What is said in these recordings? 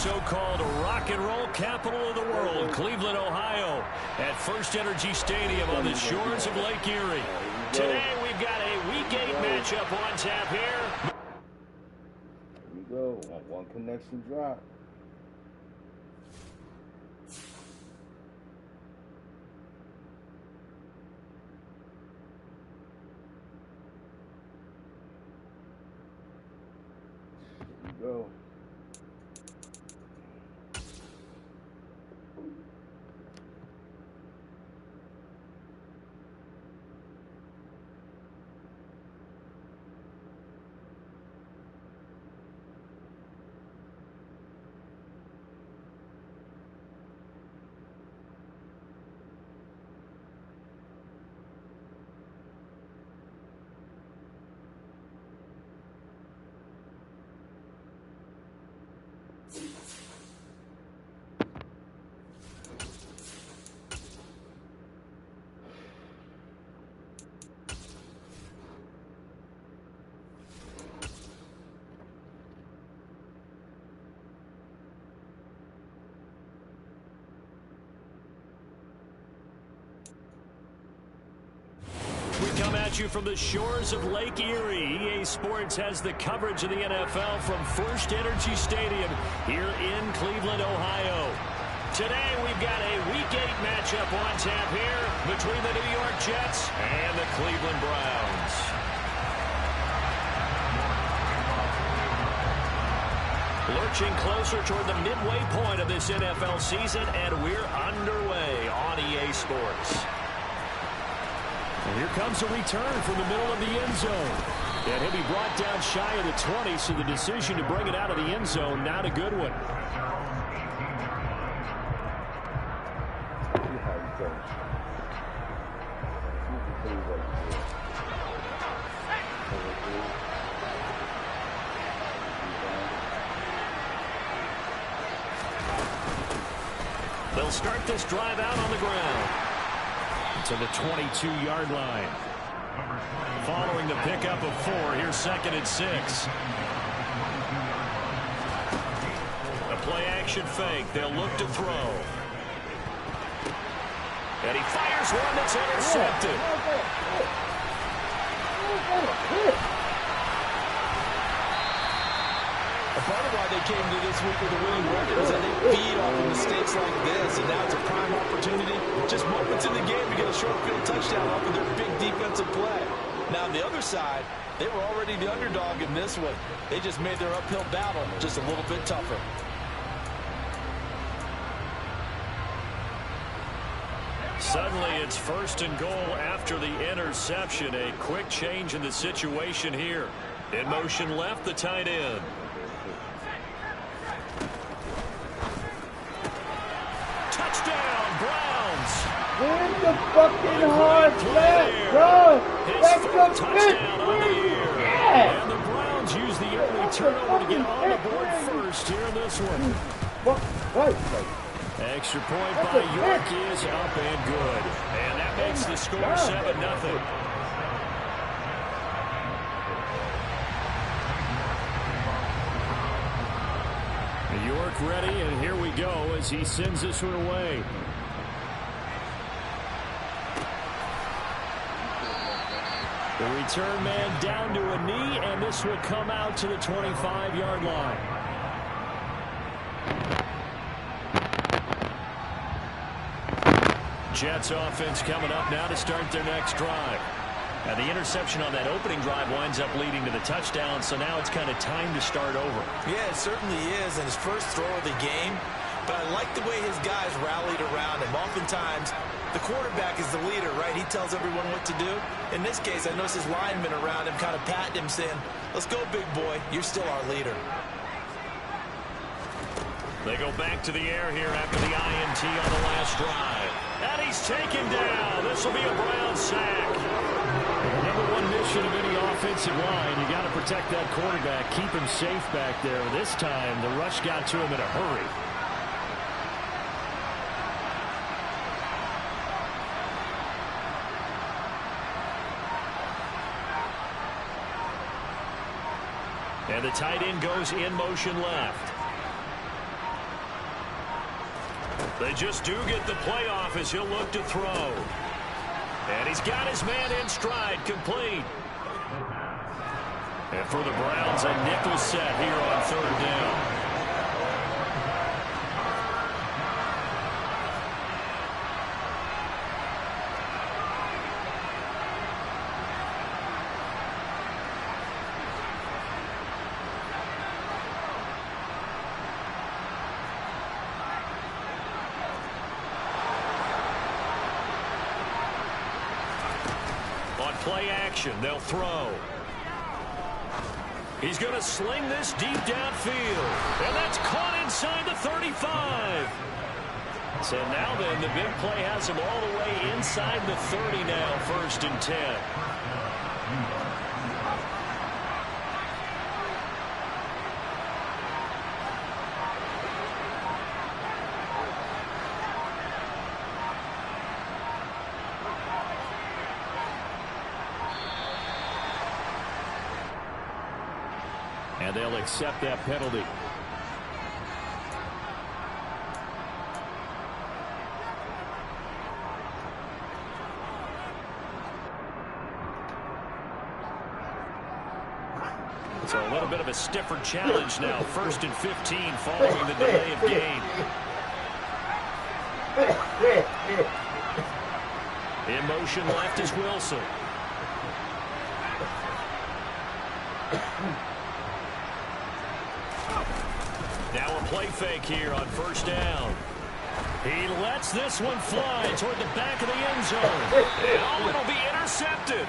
so-called rock and roll capital of the world, Cleveland, Ohio, at First Energy Stadium on the shores of Lake Erie. Today, we've got a Week 8 matchup on tap here. Here we go. One connection drop. Here we go. Come at you from the shores of Lake Erie. EA Sports has the coverage of the NFL from First Energy Stadium here in Cleveland, Ohio. Today we've got a Week 8 matchup on tap here between the New York Jets and the Cleveland Browns. Lurching closer toward the midway point of this NFL season, and we're underway on EA Sports. And here comes a return from the middle of the end zone. And he'll be brought down shy of the 20, so the decision to bring it out of the end zone, not a good one. They'll start this drive out on the ground to the 22-yard line. Following the pickup of 4, here's 2nd and 6. A play-action fake. They'll look to throw. And he fires one that's intercepted. Part of why they came to this week with a winning record is that they feed off of mistakes like this, and now it's a prime opportunity. Just moments in the game to get a short field touchdown off of their big defensive play. Now, on the other side, they were already the underdog in this one. They just made their uphill battle just a little bit tougher. Suddenly, it's 1st and goal after the interception. A quick change in the situation here. In motion left, the tight end. Touchdown, Browns. Win the fucking hard left, bro. That's the touchdown on the year. Yeah. And the Browns use the early turnover to get on the board first here in this one. Extra point by York is up and good. And that makes the score 7-0. York ready, and here we go as he sends this one away. The return man down to a knee, and this will come out to the 25-yard line. Jets offense coming up now to start their next drive. Now, the interception on that opening drive winds up leading to the touchdown, so now it's kind of time to start over. Yeah, it certainly is, and his first throw of the game. But I like the way his guys rallied around him. Oftentimes, the quarterback is the leader, right? He tells everyone what to do. In this case, I noticed his linemen around him kind of patting him, saying, "Let's go, big boy. You're still our leader." They go back to the air here after the INT on the last drive. And he's taken down. This will be a Brown sack. Number one mission of any offensive line, you got to protect that quarterback, keep him safe back there. This time, the rush got to him in a hurry. And the tight end goes in motion left. They just do get the playoff as he'll look to throw. And he's got his man in stride, complete. And for the Browns, a nickel set here on third down. Play action, they'll throw. He's going to sling this deep downfield. And that's caught inside the 35. So now then, the big play has him all the way inside the 30 now, 1st and 10. And they'll accept that penalty. So a little bit of a stiffer challenge now. 1st and 15 following the delay of game. In motion left is Wilson. Now a play fake here on 1st down. He lets this one fly toward the back of the end zone. And it'll be intercepted.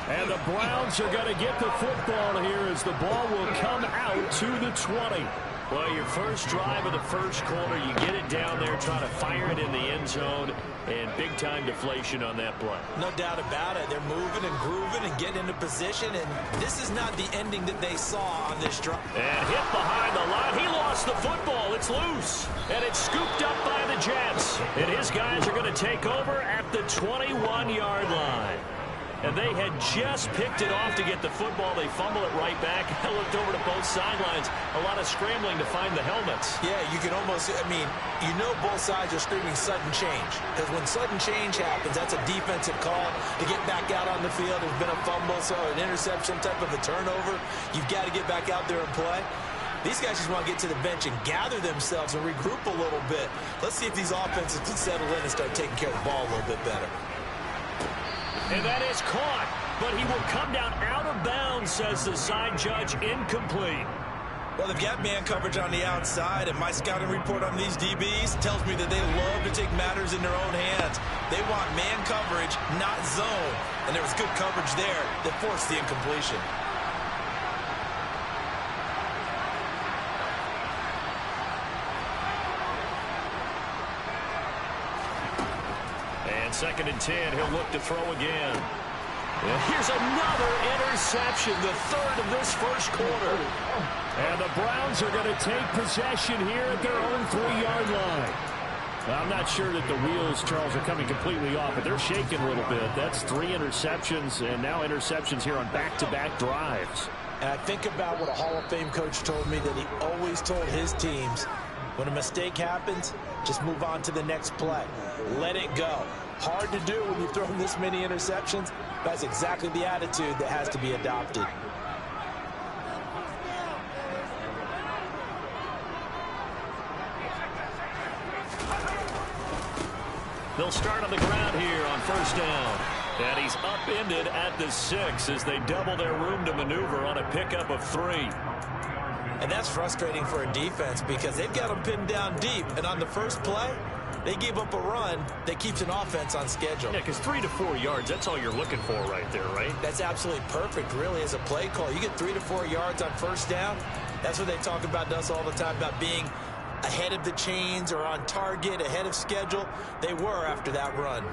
And the Browns are going to get the football here as the ball will come out to the 20. Well, your first drive of the first quarter, you get it down there, trying to fire it in the end zone, and big-time deflation on that play. No doubt about it. They're moving and grooving and getting into position, and this is not the ending that they saw on this drive. And hit behind the line. He lost the football. It's loose. And it's scooped up by the Jets. And his guys are going to take over at the 21-yard line. And they had just picked it off to get the football. They fumble it right back. I looked over to both sidelines. A lot of scrambling to find the helmets. Yeah, you can almost, I mean, you know both sides are screaming sudden change. Because when sudden change happens, that's a defensive call to get back out on the field. There's been a fumble, so an interception, type of a turnover. You've got to get back out there and play. These guys just want to get to the bench and gather themselves and regroup a little bit. Let's see if these offenses can settle in and start taking care of the ball a little bit better. And that is caught, but he will come down out of bounds, says the side judge, incomplete. Well, they've got man coverage on the outside, and my scouting report on these DBs tells me that they love to take matters in their own hands. They want man coverage, not zone, and there was good coverage there that forced the incompletion. And 2nd and 10, he'll look to throw again. And here's another interception, the 3rd of this first quarter. And the Browns are going to take possession here at their own 3-yard line. Well, I'm not sure that the wheels, Charles, are coming completely off, but they're shaking a little bit. That's 3 interceptions, and now interceptions here on back-to-back drives. And I think about what a Hall of Fame coach told me, that he always told his teams, when a mistake happens, just move on to the next play. Let it go. Hard to do when you throw this many interceptions. That's exactly the attitude that has to be adopted. They'll start on the ground here on 1st down. And he's upended at the 6 as they double their room to maneuver on a pickup of 3. And that's frustrating for a defense because they've got them pinned down deep. And on the first play, they gave up a run that keeps an offense on schedule. Yeah, because 3 to 4 yards, that's all you're looking for right there, right? That's absolutely perfect, really, as a play call. You get 3 to 4 yards on 1st down. That's what they talk about to us all the time, about being ahead of the chains or on target, ahead of schedule. They were after that run.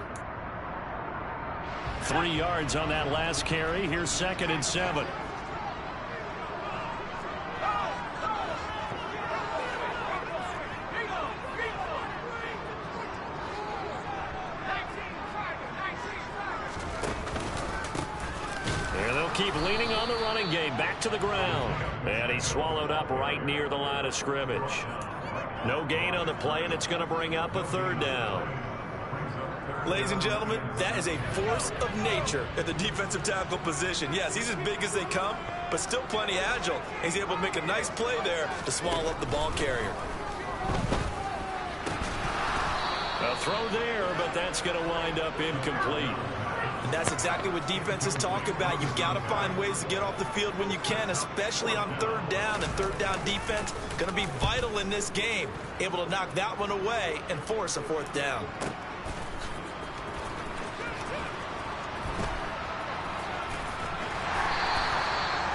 3 yards on that last carry. Here's 2nd and 7. Keep leaning on the running game. Back to the ground. And he's swallowed up right near the line of scrimmage. No gain on the play, and it's going to bring up a third down. Ladies and gentlemen, that is a force of nature at the defensive tackle position. Yes, he's as big as they come, but still plenty agile. He's able to make a nice play there to swallow up the ball carrier. A throw there, but that's going to wind up incomplete. And that's exactly what defenses talk about. You've got to find ways to get off the field when you can, especially on third down. And third down defense going to be vital in this game. Able to knock that one away and force a fourth down.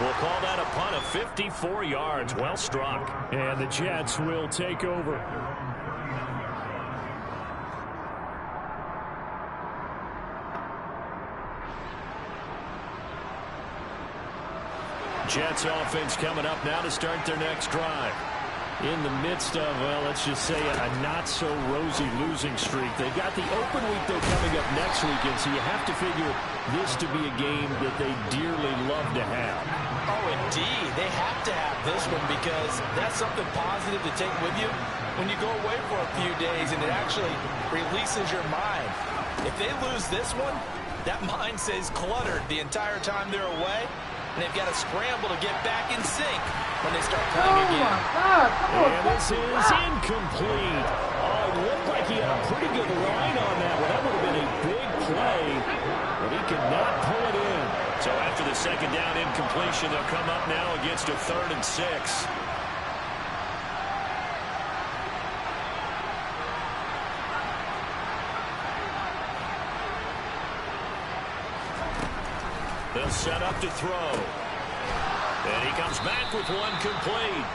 We'll call that a punt of 54 yards. Well struck. And the Jets will take over. Jets offense coming up now to start their next drive. In the midst of, well, let's just say a not-so-rosy losing streak. They've got the open week, though, coming up next weekend, so you have to figure this to be a game that they dearly love to have. Oh, indeed. They have to have this one because that's something positive to take with you when you go away for a few days, and it actually releases your mind. If they lose this one, that mind stays cluttered the entire time they're away, and they've got to scramble to get back in sync when they start playing again. Oh, my God. And this is incomplete. Oh, it looked like he had a pretty good line on that one. That would have been a big play, but he could not pull it in. So after the second down incompletion, they'll come up now against a 3rd and 6. They'll set up to throw. And he comes back with one complete.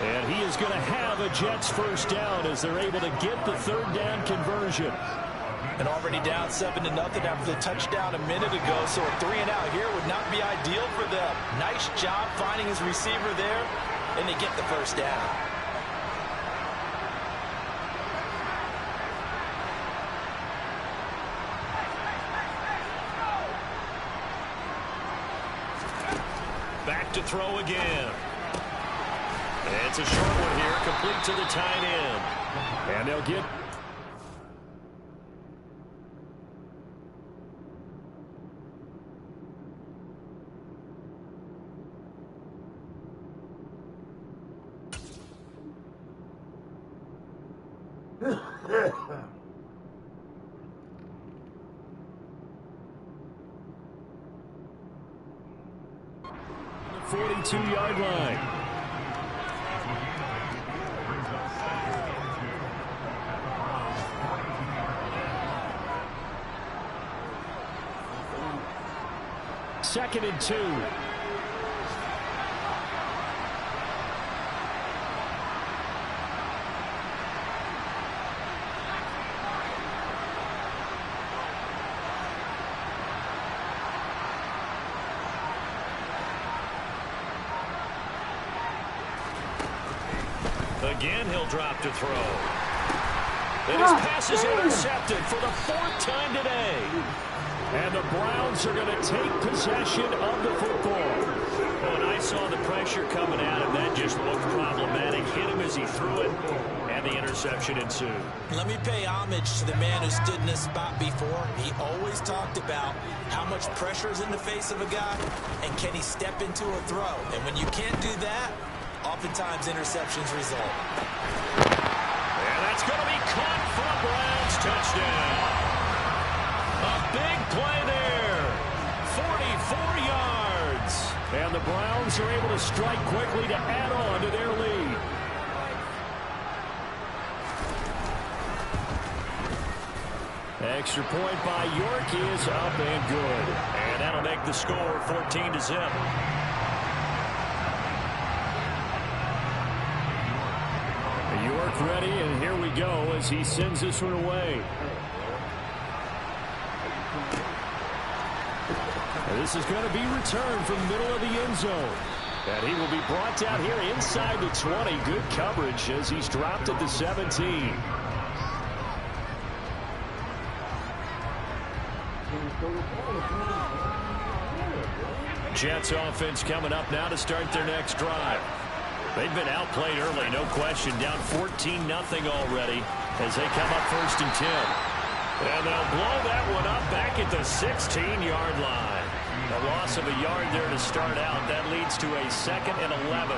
And he is going to have a Jets first down as they're able to get the third down conversion. And already down 7-0 after the touchdown a minute ago, so a 3-and-out here would not be ideal for them. Nice job finding his receiver there, and they get the first down. Back to throw again. It's a short one here, complete to the tight end. And they'll get... the 42-yard line. Second and 2. Again, he'll drop to throw. And his pass is intercepted for the 4th time today. And the Browns are going to take possession of the football. When I saw the pressure coming at him, that just looked problematic. Hit him as he threw it, and the interception ensued. Let me pay homage to the man who stood in this spot before. He always talked about how much pressure is in the face of a guy, and can he step into a throw. And when you can't do that, oftentimes interceptions result. And that's going to be caught for a Browns touchdown. A big play there. 44 yards. And the Browns are able to strike quickly to add on to their lead. Extra point by York is up and good. And that'll make the score 14-0. York ready, and here we go as he sends this one away. And this is going to be returned from the middle of the end zone. And he will be brought down here inside the 20. Good coverage as he's dropped at the 17. Jets offense coming up now to start their next drive. They've been outplayed early, no question. Down 14-0 already as they come up 1st and 10. And they'll blow that one up back at the 16-yard line. A loss of a yard there to start out. That leads to a 2nd and 11.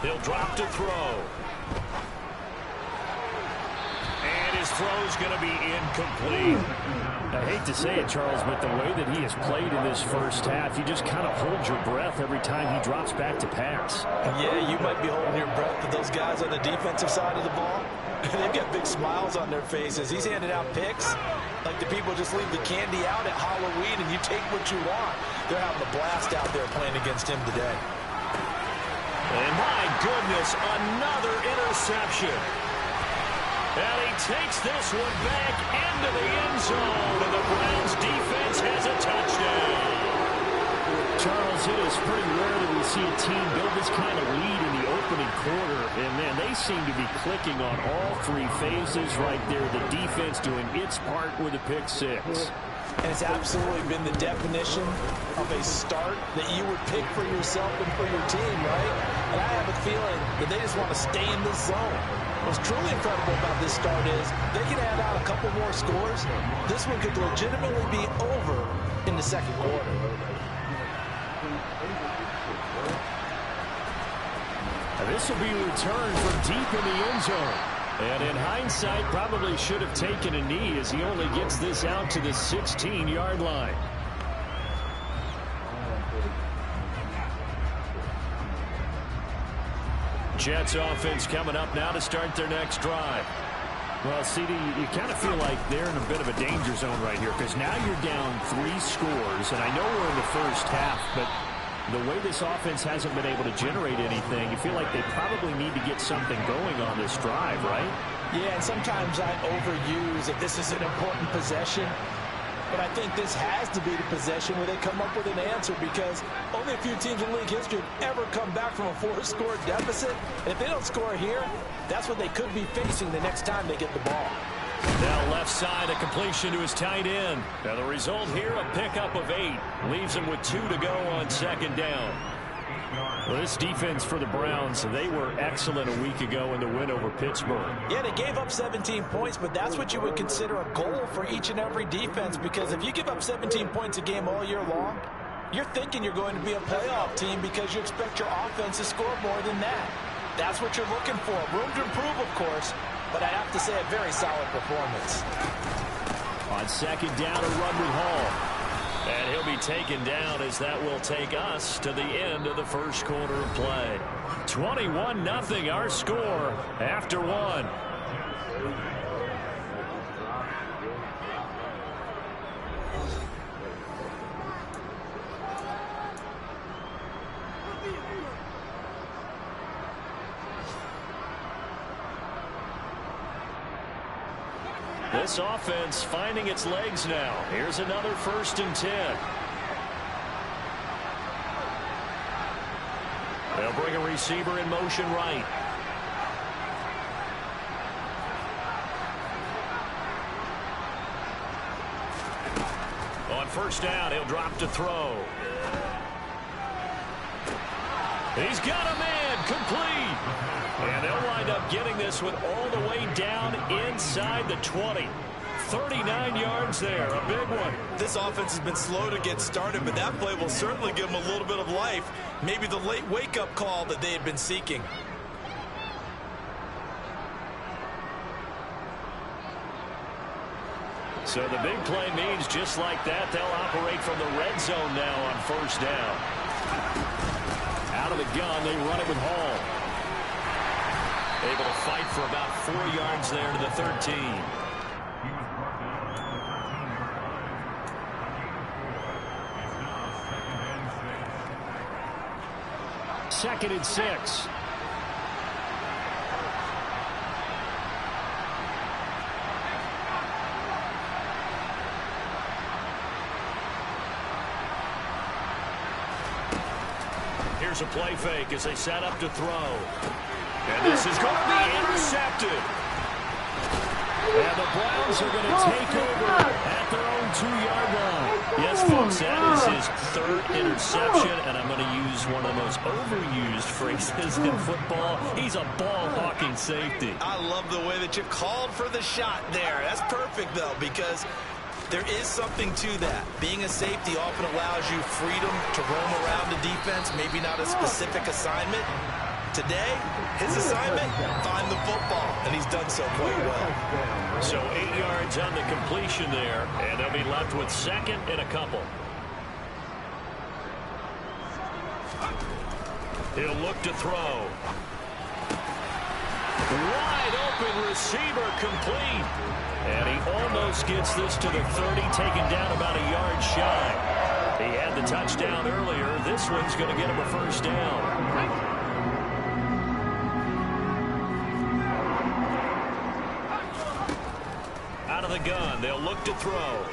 He'll drop to throw. And his throw's going to be incomplete. I hate to say it, Charles, but the way that he has played in this first half, you just kind of hold your breath every time he drops back to pass. Yeah, you might be holding your breath, but those guys on the defensive side of the ball, they've got big smiles on their faces. He's handing out picks like the people just leave the candy out at Halloween and you take what you want. They're having a blast out there playing against him today. And my goodness, another interception. And he takes this one back into the end zone, and the Browns defense has a touchdown. Charles, it is pretty rare that we see a team build this kind of lead in the opening quarter. And, man, they seem to be clicking on all 3 phases right there. The defense doing its part with a pick 6. And it's absolutely been the definition of a start that you would pick for yourself and for your team, right? And I have a feeling that they just want to stay in this zone. What's truly incredible about this start is they can add out a couple more scores. This one could legitimately be over in the 2nd quarter. And this will be returned from deep in the end zone. And in hindsight, probably should have taken a knee as he only gets this out to the 16-yard line. Jets offense coming up now to start their next drive. Well, CD, you kind of feel like they're in a bit of a danger zone right here because now you're down 3 scores, and I know we're in the first half, but the way this offense hasn't been able to generate anything, you feel like they probably need to get something going on this drive, right? Yeah, and sometimes I overuse that this is an important possession. But I think this has to be the possession where they come up with an answer because only a few teams in league history have ever come back from a 4-score deficit. And if they don't score here, that's what they could be facing the next time they get the ball. Now left side, a completion to his tight end. Now the result here, a pickup of 8. Leaves him with 2 to go on 2nd down. Well, this defense for the Browns, they were excellent a week ago in the win over Pittsburgh. Yeah, they gave up 17 points, but that's what you would consider a goal for each and every defense because if you give up 17 points a game all year long, you're thinking you're going to be a playoff team because you expect your offense to score more than that. That's what you're looking for. Room to improve, of course, but I have to say a very solid performance. On 2nd down, a run with Hall. And he'll be taken down as that will take us to the end of the first quarter of play. 21-0 our score after 1. This offense finding its legs now. Here's another 1st and 10. They'll bring a receiver in motion right. On 1st down, he'll drop to throw. He's got a man, complete. And they'll wind up getting this one all the way down inside the 20. 39 yards there, a big one. This offense has been slow to get started, but that play will certainly give them a little bit of life. Maybe the late wake-up call that they had been seeking. So the big play means just like that, they'll operate from the red zone now on 1st down. Out of the gun, they run it with Hall. Able to fight for about 4 yards there to the 13. Second and 6. Here's a play fake as they set up to throw. And this is going to be intercepted. And the Browns are going to take over at at their own 2-yard line. Yes, folks, that is his 3rd interception, and I'm going to use one of the most overused phrases in football. He's a ball-hawking safety. I love the way that you called for the shot there. That's perfect, though, because there is something to that. Being a safety often allows you freedom to roam around the defense, maybe not a specific assignment. Today, his assignment, find the football, and he's done so quite well. So 8 yards on the completion there, and they'll be left with 2nd and a couple. He'll look to throw. Wide open receiver complete. And he almost gets this to the 30, taken down about a yard shy. He had the touchdown earlier. This one's going to get him a 1st down. Out of the gun, they'll look to throw.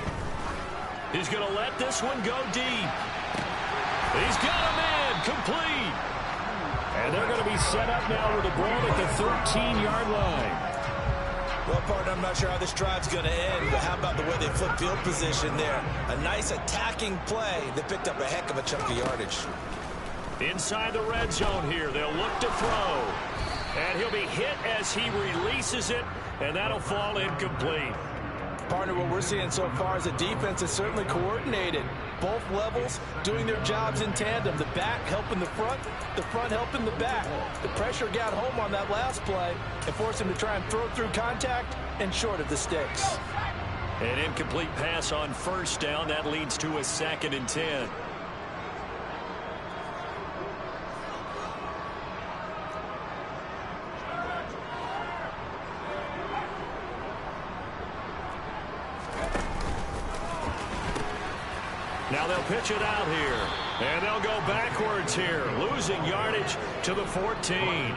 He's going to let this one go deep. He's got a man, complete. And they're going to be set up now with the ball at the 13-yard line. Well, partner, I'm not sure how this drive's going to end, but how about the way they flip field position there? A nice attacking play that picked up a heck of a chunk of yardage. Inside the red zone here, they'll look to throw. And he'll be hit as he releases it, and that'll fall incomplete. Partner, what we're seeing so far is the defense is certainly coordinated. Both levels doing their jobs in tandem. The back helping the front helping the back. The pressure got home on that last play and forced him to try and throw through contact and short of the sticks. An incomplete pass on 1st down. That leads to a 2nd and 10. Now they'll pitch it out here, and they'll go backwards here, losing yardage to the 14.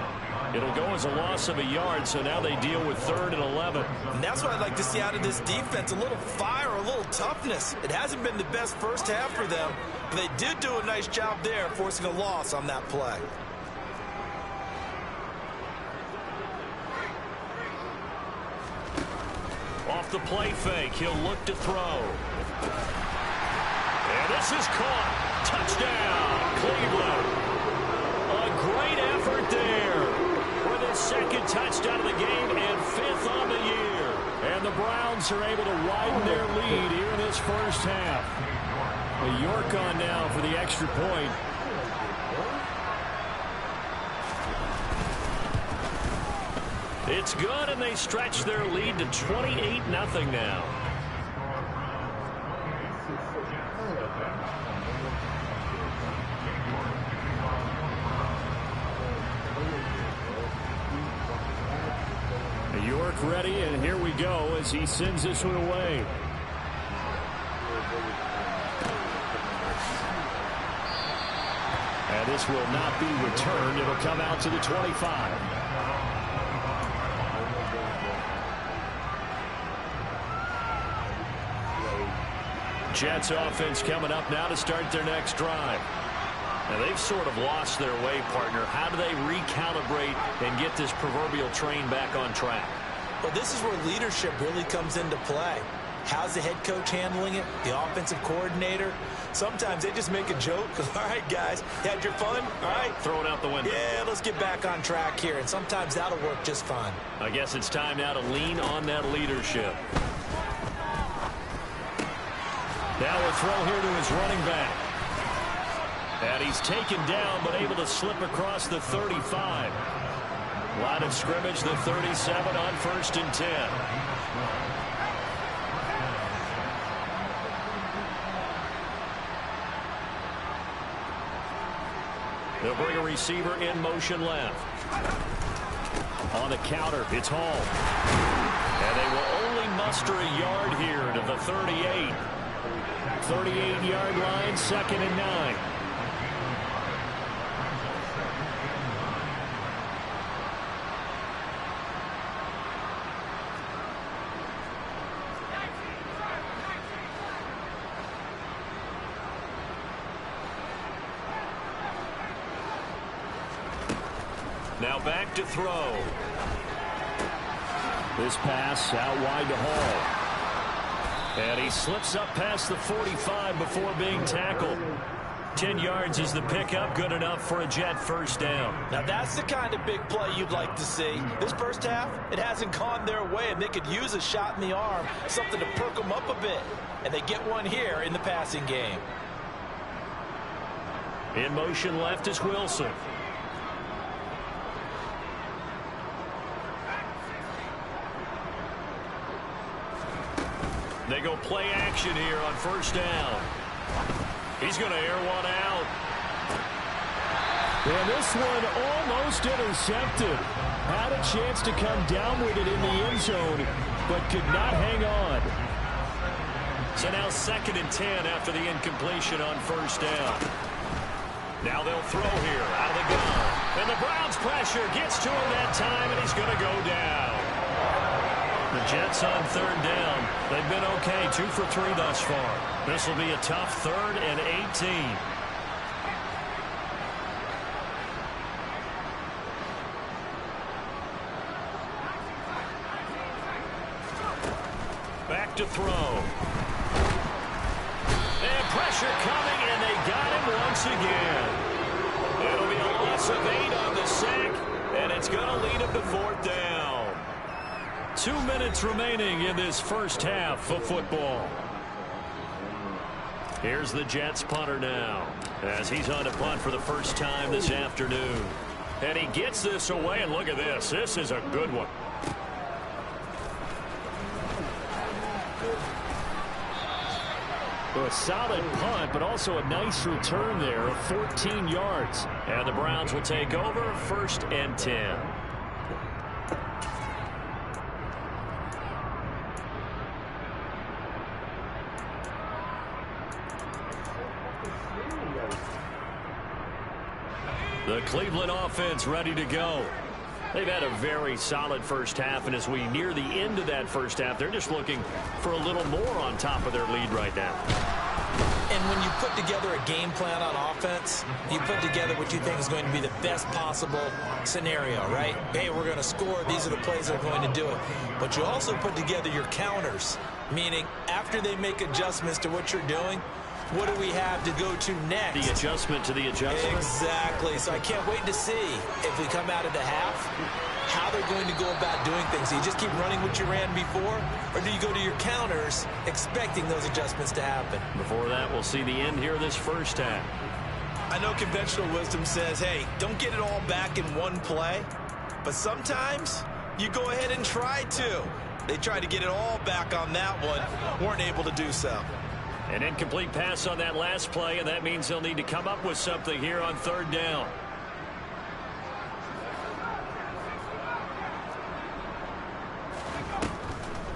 It'll go as a loss of a yard, so now they deal with 3rd and 11. And that's what I'd like to see out of this defense, a little fire, a little toughness. It hasn't been the best first half for them, but they did do a nice job there, forcing a loss on that play. Off the play fake, he'll look to throw. And this is caught. Touchdown, Cleveland. A great effort there for the 2nd touchdown of the game and 5th on the year. And the Browns are able to widen their lead here in this first half. A York on now for the extra point. It's good, and they stretch their lead to 28-0 now. York ready, and here we go as he sends this one away. And this will not be returned. It'll come out to the 25. Jets offense coming up now to start their next drive. Now, they've sort of lost their way, partner. How do they recalibrate and get this proverbial train back on track? Well, this is where leadership really comes into play. How's the head coach handling it? The offensive coordinator? Sometimes they just make a joke. All right, guys, you had your fun? All right. Throw it out the window. Yeah, let's get back on track here. And sometimes that'll work just fine. I guess it's time now to lean on that leadership. Now a throw here to his running back. And he's taken down, but able to slip across the 35. Line of scrimmage, the 37 on 1st and 10. They'll bring a receiver in motion left. On the counter, it's Hall. And they will only muster a yard here to the 38. 38-yard line, 2nd and 9. Now back to throw. This pass out wide to Hall. And he slips up past the 45 before being tackled. 10 yards is the pickup, good enough for a Jet first down. Now that's the kind of big play you'd like to see. This first half, it hasn't gone their way, and they could use a shot in the arm, something to perk them up a bit. And they get one here in the passing game. In motion left is Wilson. They go play action here on first down. He's going to air one out. And this one almost intercepted. Had a chance to come down with it in the end zone, but could not hang on. So now 2nd and 10 after the incompletion on first down. Now they'll throw here out of the gun. And the Browns pressure gets to him that time, and he's going to go down. The Jets on 3rd down. They've been okay, 2 for 3 thus far. This will be a tough 3rd and 18. Back to throw. And pressure coming, and they got him once again. It'll be a loss of 8 on the sack, and it's going to lead him to 4th down. 2 minutes remaining in this first half of football. Here's the Jets punter now, as he's on to punt for the first time this afternoon. And he gets this away, and look at this. This is a good one. A solid punt, but also a nice return there of 14 yards. And the Browns will take over 1st and 10. The Cleveland offense ready to go. They've had a very solid first half, and as we near the end of that first half, they're just looking for a little more on top of their lead right now. And when you put together a game plan on offense, you put together what you think is going to be the best possible scenario, right? Hey, we're going to score. These are the plays that are going to do it. But you also put together your counters, meaning after they make adjustments to what you're doing, what do we have to go to next? The adjustment to the adjustment. Exactly. So I can't wait to see if we come out of the half, how they're going to go about doing things. Do you just keep running what you ran before, or do you go to your counters expecting those adjustments to happen? Before that, we'll see the end here of this first half. I know conventional wisdom says, hey, don't get it all back in one play. But sometimes you go ahead and try to. They tried to get it all back on that one, weren't able to do so. An incomplete pass on that last play, and that means they'll need to come up with something here on 3rd down.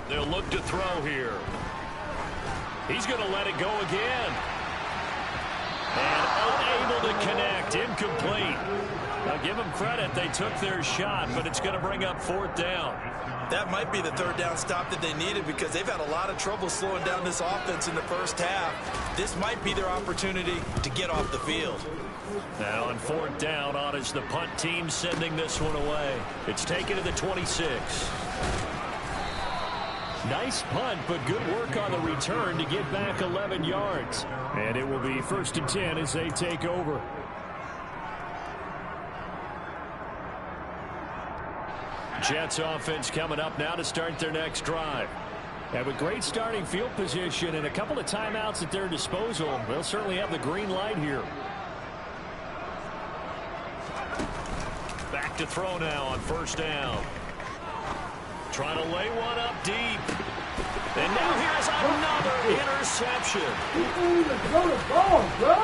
They'll look to throw here. He's going to let it go again. And unable to connect, incomplete. Now give them credit, they took their shot, but it's going to bring up 4th down. That might be the 3rd down stop that they needed, because they've had a lot of trouble slowing down this offense in the first half. This might be their opportunity to get off the field. Now on 4th down, on is the punt team sending this one away. It's taken to the 26. Nice punt, but good work on the return to get back 11 yards. And it will be 1st and 10 as they take over. Jets offense coming up now to start their next drive. And with great starting field position and a couple of timeouts at their disposal, they'll certainly have the green light here. Back to throw now on 1st down. Trying to lay one up deep. And now here's another interception. You can't even throw the ball, bro.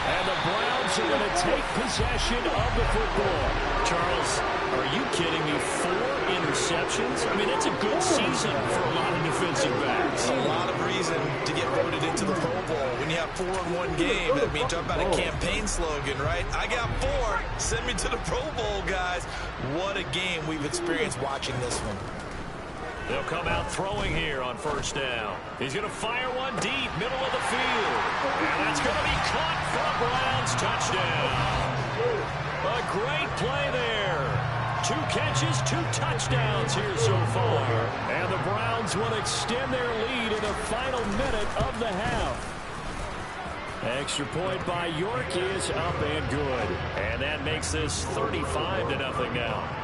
And the Browns are going to take possession of the football. Charles, are you kidding me? 4 interceptions? I mean, that's a good season for a lot of defensive backs. A lot of reason to get voted into the Pro Bowl. When you have 4 in one game, I mean, talk about a campaign slogan, right? I got 4. Send me to the Pro Bowl, guys. What a game we've experienced watching this one. They'll come out throwing here on 1st down. He's going to fire one deep, middle of the field. And that's going to be caught for a Browns touchdown. A great play there. 2 catches, 2 touchdowns here so far. And the Browns will extend their lead in the final minute of the half. Extra point by York is up and good. And that makes this 35-0 now.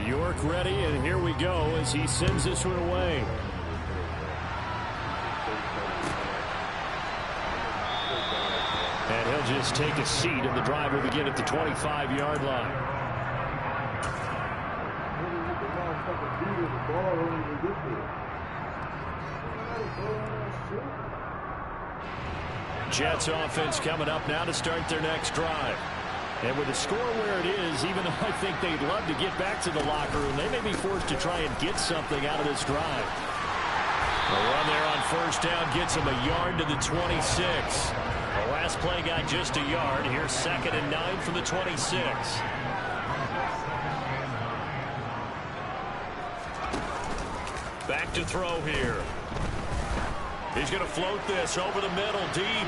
York ready, and here we go as he sends this one away. And he'll just take a seat, and the drive will begin at the 25-yard line. Jets offense coming up now to start their next drive. And with the score where it is, even though I think they'd love to get back to the locker room, they may be forced to try and get something out of this drive. The run there on first down gets him a yard to the 26. The last play got just a yard. Here's 2nd and 9 from the 26. Back to throw here. He's going to float this over the middle, deep.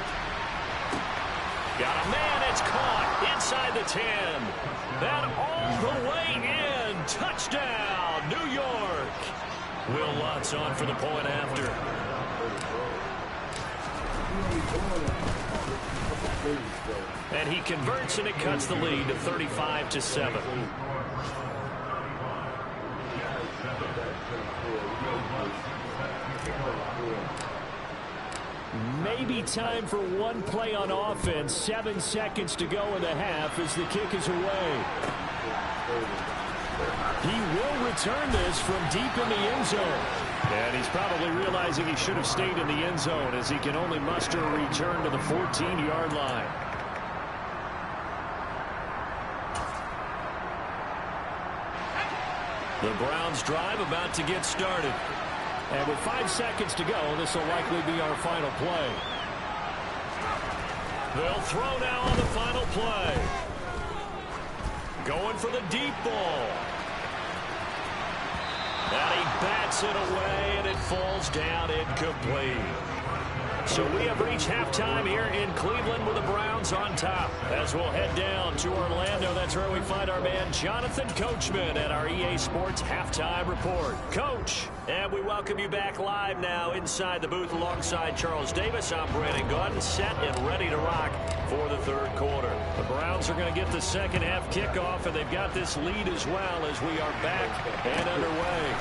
Got a man, it's caught inside the 10. That all the way in. Touchdown, New York. Will Lutz on for the point after. And he converts, and it cuts the lead to 35-7. Maybe time for one play on offense. 7 seconds to go in the half as the kick is away. He will return this from deep in the end zone. And he's probably realizing he should have stayed in the end zone as he can only muster a return to the 14-yard line. The Browns drive about to get started. And with 5 seconds to go, this will likely be our final play. They'll throw now on the final play. Going for the deep ball. And he bats it away, and it falls down incomplete. So we have reached halftime here in Cleveland with the Browns on top. As we'll head down to Orlando, that's where we find our man Jonathan Coachman at our EA Sports Halftime Report. Coach, and we welcome you back live now inside the booth alongside Charles Davis. I'm Brandon Gordon, set and ready to rock for the third quarter. The Browns are going to get the second half kickoff, and they've got this lead as well as we are back and underway.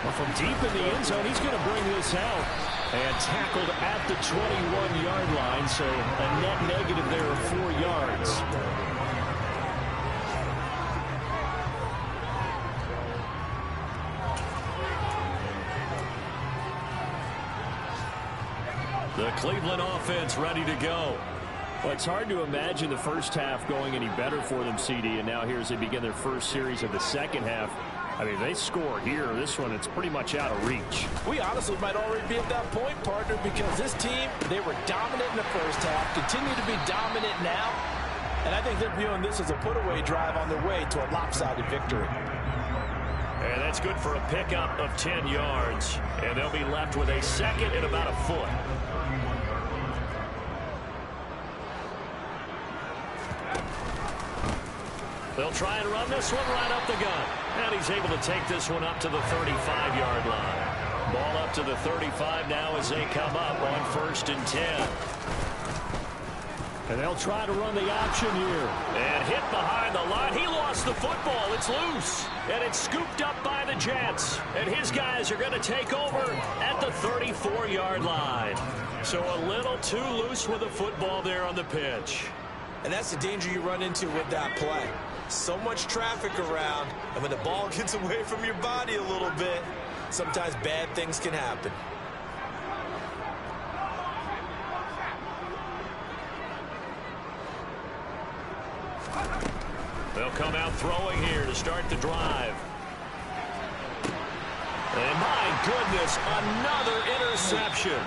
Well, from deep in the end zone, he's going to bring this out. And tackled at the 21-yard line, so a net negative there of 4 yards. The Cleveland offense ready to go. Well, it's hard to imagine the first half going any better for them, CD, and now here as they begin their first series of the second half. I mean, they score here. This one, it's pretty much out of reach. We honestly might already be at that point, partner, because this team, they were dominant in the first half, continue to be dominant now, and I think they're viewing this as a put-away drive on their way to a lopsided victory. And that's good for a pickup of 10 yards, and they'll be left with a second and about a foot. They'll try and run this one right up the gut. And he's able to take this one up to the 35-yard line. Ball up to the 35 now as they come up on 1st and 10. And they'll try to run the option here. And hit behind the line. He lost the football. It's loose. And it's scooped up by the Jets. And his guys are going to take over at the 34-yard line. So a little too loose with the football there on the pitch. And that's the danger you run into with that play. So much traffic around, and when the ball gets away from your body a little bit, sometimes bad things can happen. They'll come out throwing here to start the drive. And my goodness, another interception.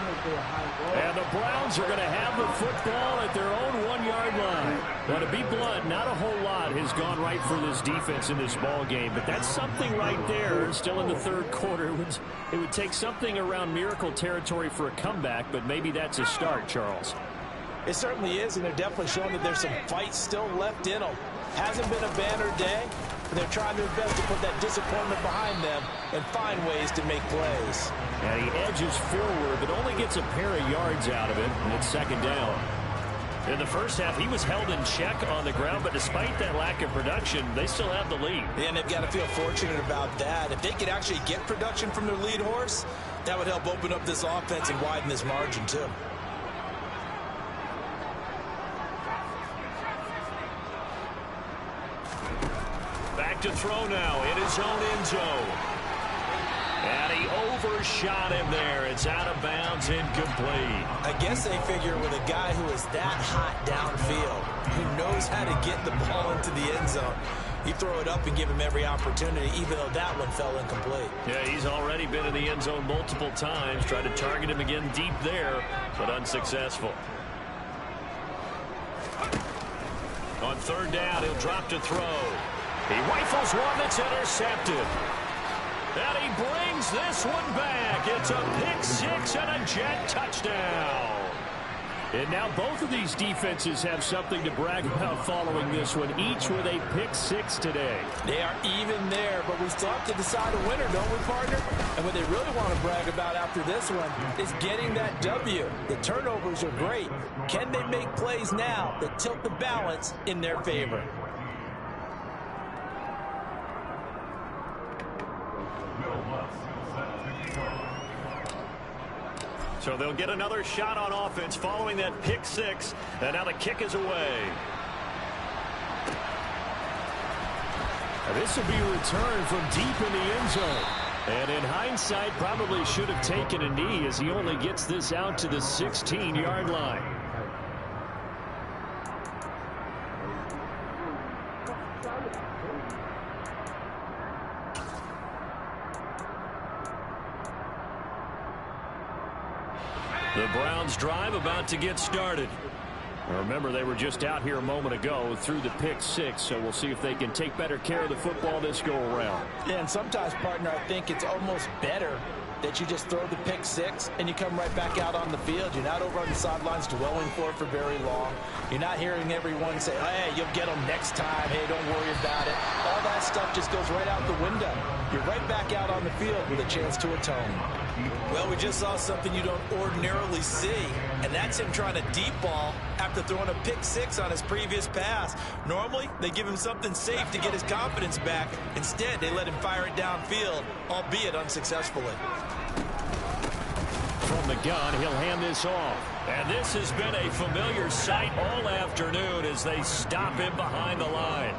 And the Browns are going to have the football at their own 1-yard line. Now, to be blunt, not a whole lot has gone right for this defense in this ball game, but that's something right there. Still in the third quarter. It would take something around miracle territory for a comeback, but maybe that's a start, Charles. It certainly is, and they're definitely showing that there's some fight still left in them. Hasn't been a banner day, but they're trying their best to put that disappointment behind them and find ways to make plays. And he edges forward, but only gets a pair of yards out of it, and it's second down. In the first half, he was held in check on the ground, but despite that lack of production, they still have the lead. And they've got to feel fortunate about that. If they could actually get production from their lead horse, that would help open up this offense and widen this margin, too. Back to throw now in his own end zone. And he overshot him there. It's out of bounds, incomplete. I guess they figure with a guy who is that hot downfield, who knows how to get the ball into the end zone, you throw it up and give him every opportunity, even though that one fell incomplete. Yeah, he's already been in the end zone multiple times. Tried to target him again deep there, but unsuccessful. On third down, he'll drop to throw. He rifles one that's intercepted. And he brings this one back. It's a pick-6 and a Jet touchdown. And now both of these defenses have something to brag about following this one, each with a pick-6 today. They are even there, but we still have to decide a winner, don't we, partner? And what they really want to brag about after this one is getting that W. The turnovers are great. Can they make plays now that tilt the balance in their favor? So they'll get another shot on offense following that pick-6, and now the kick is away. This will be a return from deep in the end zone. And in hindsight, probably should have taken a knee as he only gets this out to the 16-yard line. The Browns drive about to get started. Remember, they were just out here a moment ago through the pick-6, so we'll see if they can take better care of the football this go-around. Yeah, and sometimes, partner, I think it's almost better that you just throw the pick-6 and you come right back out on the field. You're not over on the sidelines dwelling for it for very long. You're not hearing everyone say, hey, you'll get them next time. Hey, don't worry about it. All that stuff just goes right out the window. You're right back out on the field with a chance to atone. Well, we just saw something you don't ordinarily see, and that's him trying to deep ball after throwing a pick-6 on his previous pass. Normally, they give him something safe to get his confidence back. Instead, they let him fire it downfield, albeit unsuccessfully. From the gun, he'll hand this off. And this has been a familiar sight all afternoon as they stop him behind the line.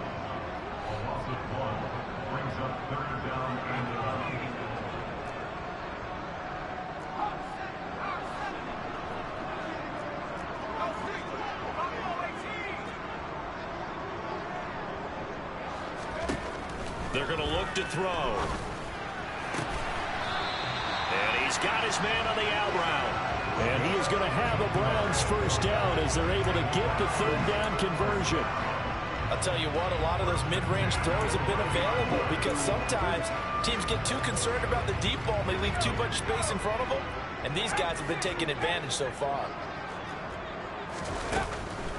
They're going to look to throw. And he's got his man on the out route. And he is going to have a Browns first down as they're able to get the third down conversion. I'll tell you what, a lot of those mid-range throws have been available because sometimes teams get too concerned about the deep ball and they leave too much space in front of them. And these guys have been taking advantage so far.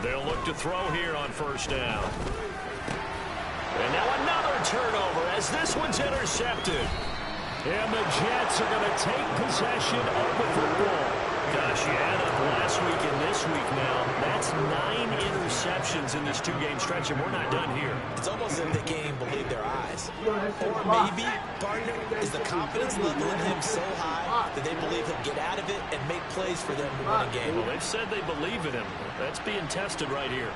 They'll look to throw here on first down. And now another turnover as this one's intercepted. And the Jets are going to take possession of the football. Gosh, you add up last week and this week now. That's 9 interceptions in this two-game stretch, and we're not done here. It's almost as if they can't even believe their eyes. Or maybe, partner, is the confidence level in him so high that they believe he'll get out of it and make plays for them to win a game. Well, they've said they believe in him. That's being tested right here.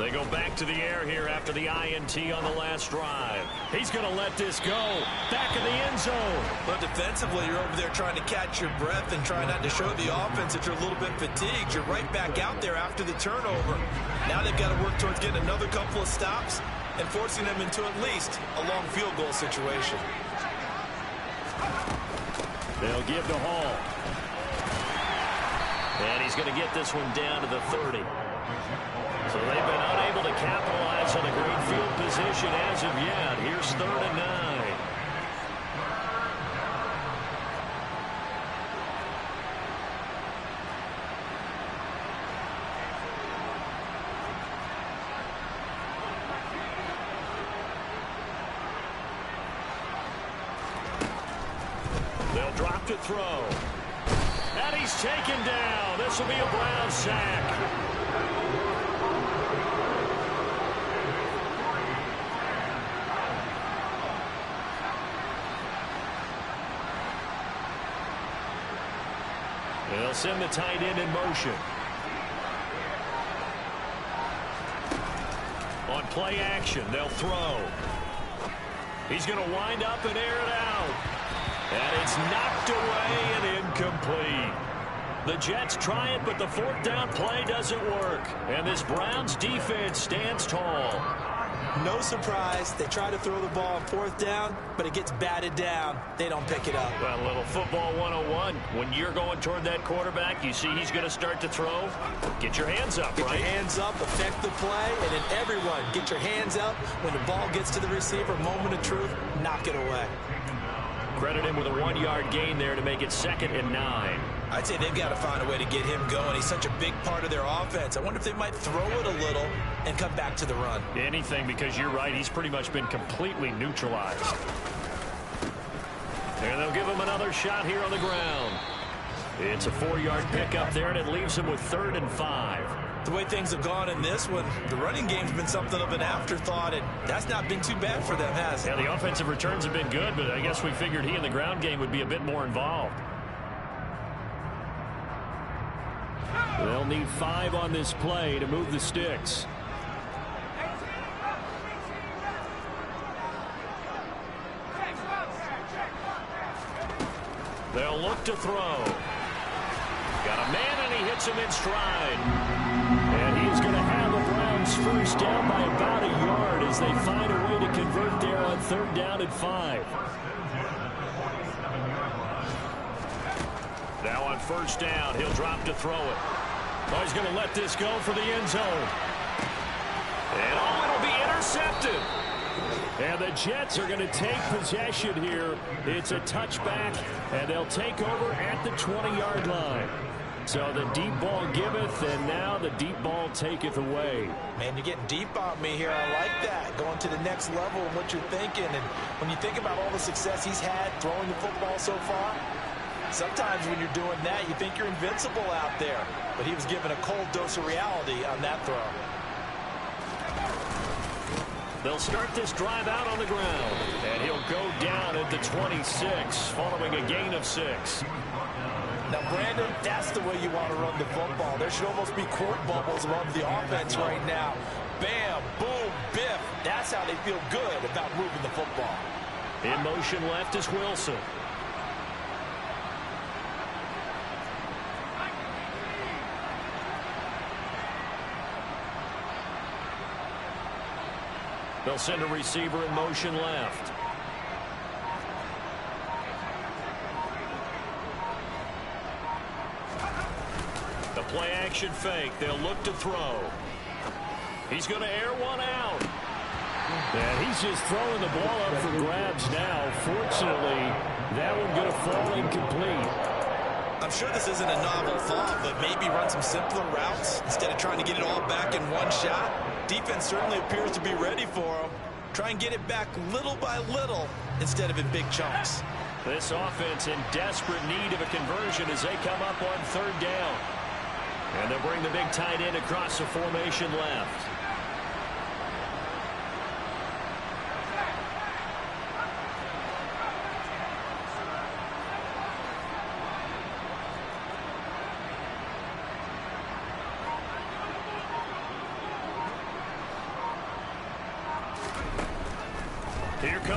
They go back to the air here after the INT on the last drive. He's going to let this go. Back in the end zone. But defensively, you're over there trying to catch your breath and try not to show the offense that you're a little bit fatigued. You're right back out there after the turnover. Now they've got to work towards getting another couple of stops and forcing them into at least a long field goal situation. They'll give to Hall. And he's going to get this one down to the 30. So they've been unable to capitalize on a great field position as of yet. Here's 3rd and 9. They'll drop to throw. And he's taken down. This will be a Brown sack. They'll send the tight end in motion. On play action, they'll throw. He's going to wind up and air it out. And it's knocked away and incomplete. The Jets try it, but the 4th down play doesn't work. And this Browns defense stands tall. No surprise. They try to throw the ball on 4th down, but it gets batted down. They don't pick it up. Well, a little football 101. When you're going toward that quarterback, you see he's going to start to throw. Get your hands up, right? Get your hands up, affect the play, and then everyone get your hands up. When the ball gets to the receiver, moment of truth, knock it away. Credit him with a 1-yard gain there to make it 2nd and 9. I'd say they've got to find a way to get him going. He's such a big part of their offense. I wonder if they might throw it a little and come back to the run. Anything, because you're right. He's pretty much been completely neutralized. And they'll give him another shot here on the ground. It's a 4-yard pickup there, and it leaves him with 3rd and 5. The way things have gone in this one, the running game's been something of an afterthought, and that's not been too bad for them, has it? Yeah, the offensive returns have been good, but I guess we figured he in the ground game would be a bit more involved. They'll need 5 on this play to move the sticks. They'll look to throw. Got a man, and he hits him in stride. And he's going to have the Browns first down by about a yard as they find a way to convert there on 3rd down and 5. Now on 1st down, he'll drop to throw it. Oh, he's going to let this go for the end zone. And it'll be intercepted. And the Jets are going to take possession here. It's a touchback, and they'll take over at the 20-yard line. So the deep ball giveth, and now the deep ball taketh away. Man, you're getting deep on me here. I like that. Going to the next level and what you're thinking. And when you think about all the success he's had throwing the football so far, sometimes when you're doing that, you think you're invincible out there. But he was given a cold dose of reality on that throw. They'll start this drive out on the ground. And he'll go down at the 26, following a gain of 6. Now, Brandon, that's the way you want to run the football. There should almost be quote bubbles above the offense right now. Bam, boom, biff. That's how they feel good about moving the football. In motion left is Wilson. They'll send a receiver in motion left. The play action fake. They'll look to throw. He's going to air one out. And he's just throwing the ball up for grabs now. Fortunately, that one going to fall incomplete. I'm sure this isn't a novel thought, but maybe run some simpler routes instead of trying to get it all back in one shot. Defense certainly appears to be ready for him. Try and get it back little by little instead of in big chunks. This offense in desperate need of a conversion as they come up on 3rd down. And they'll bring the big tight end across the formation left.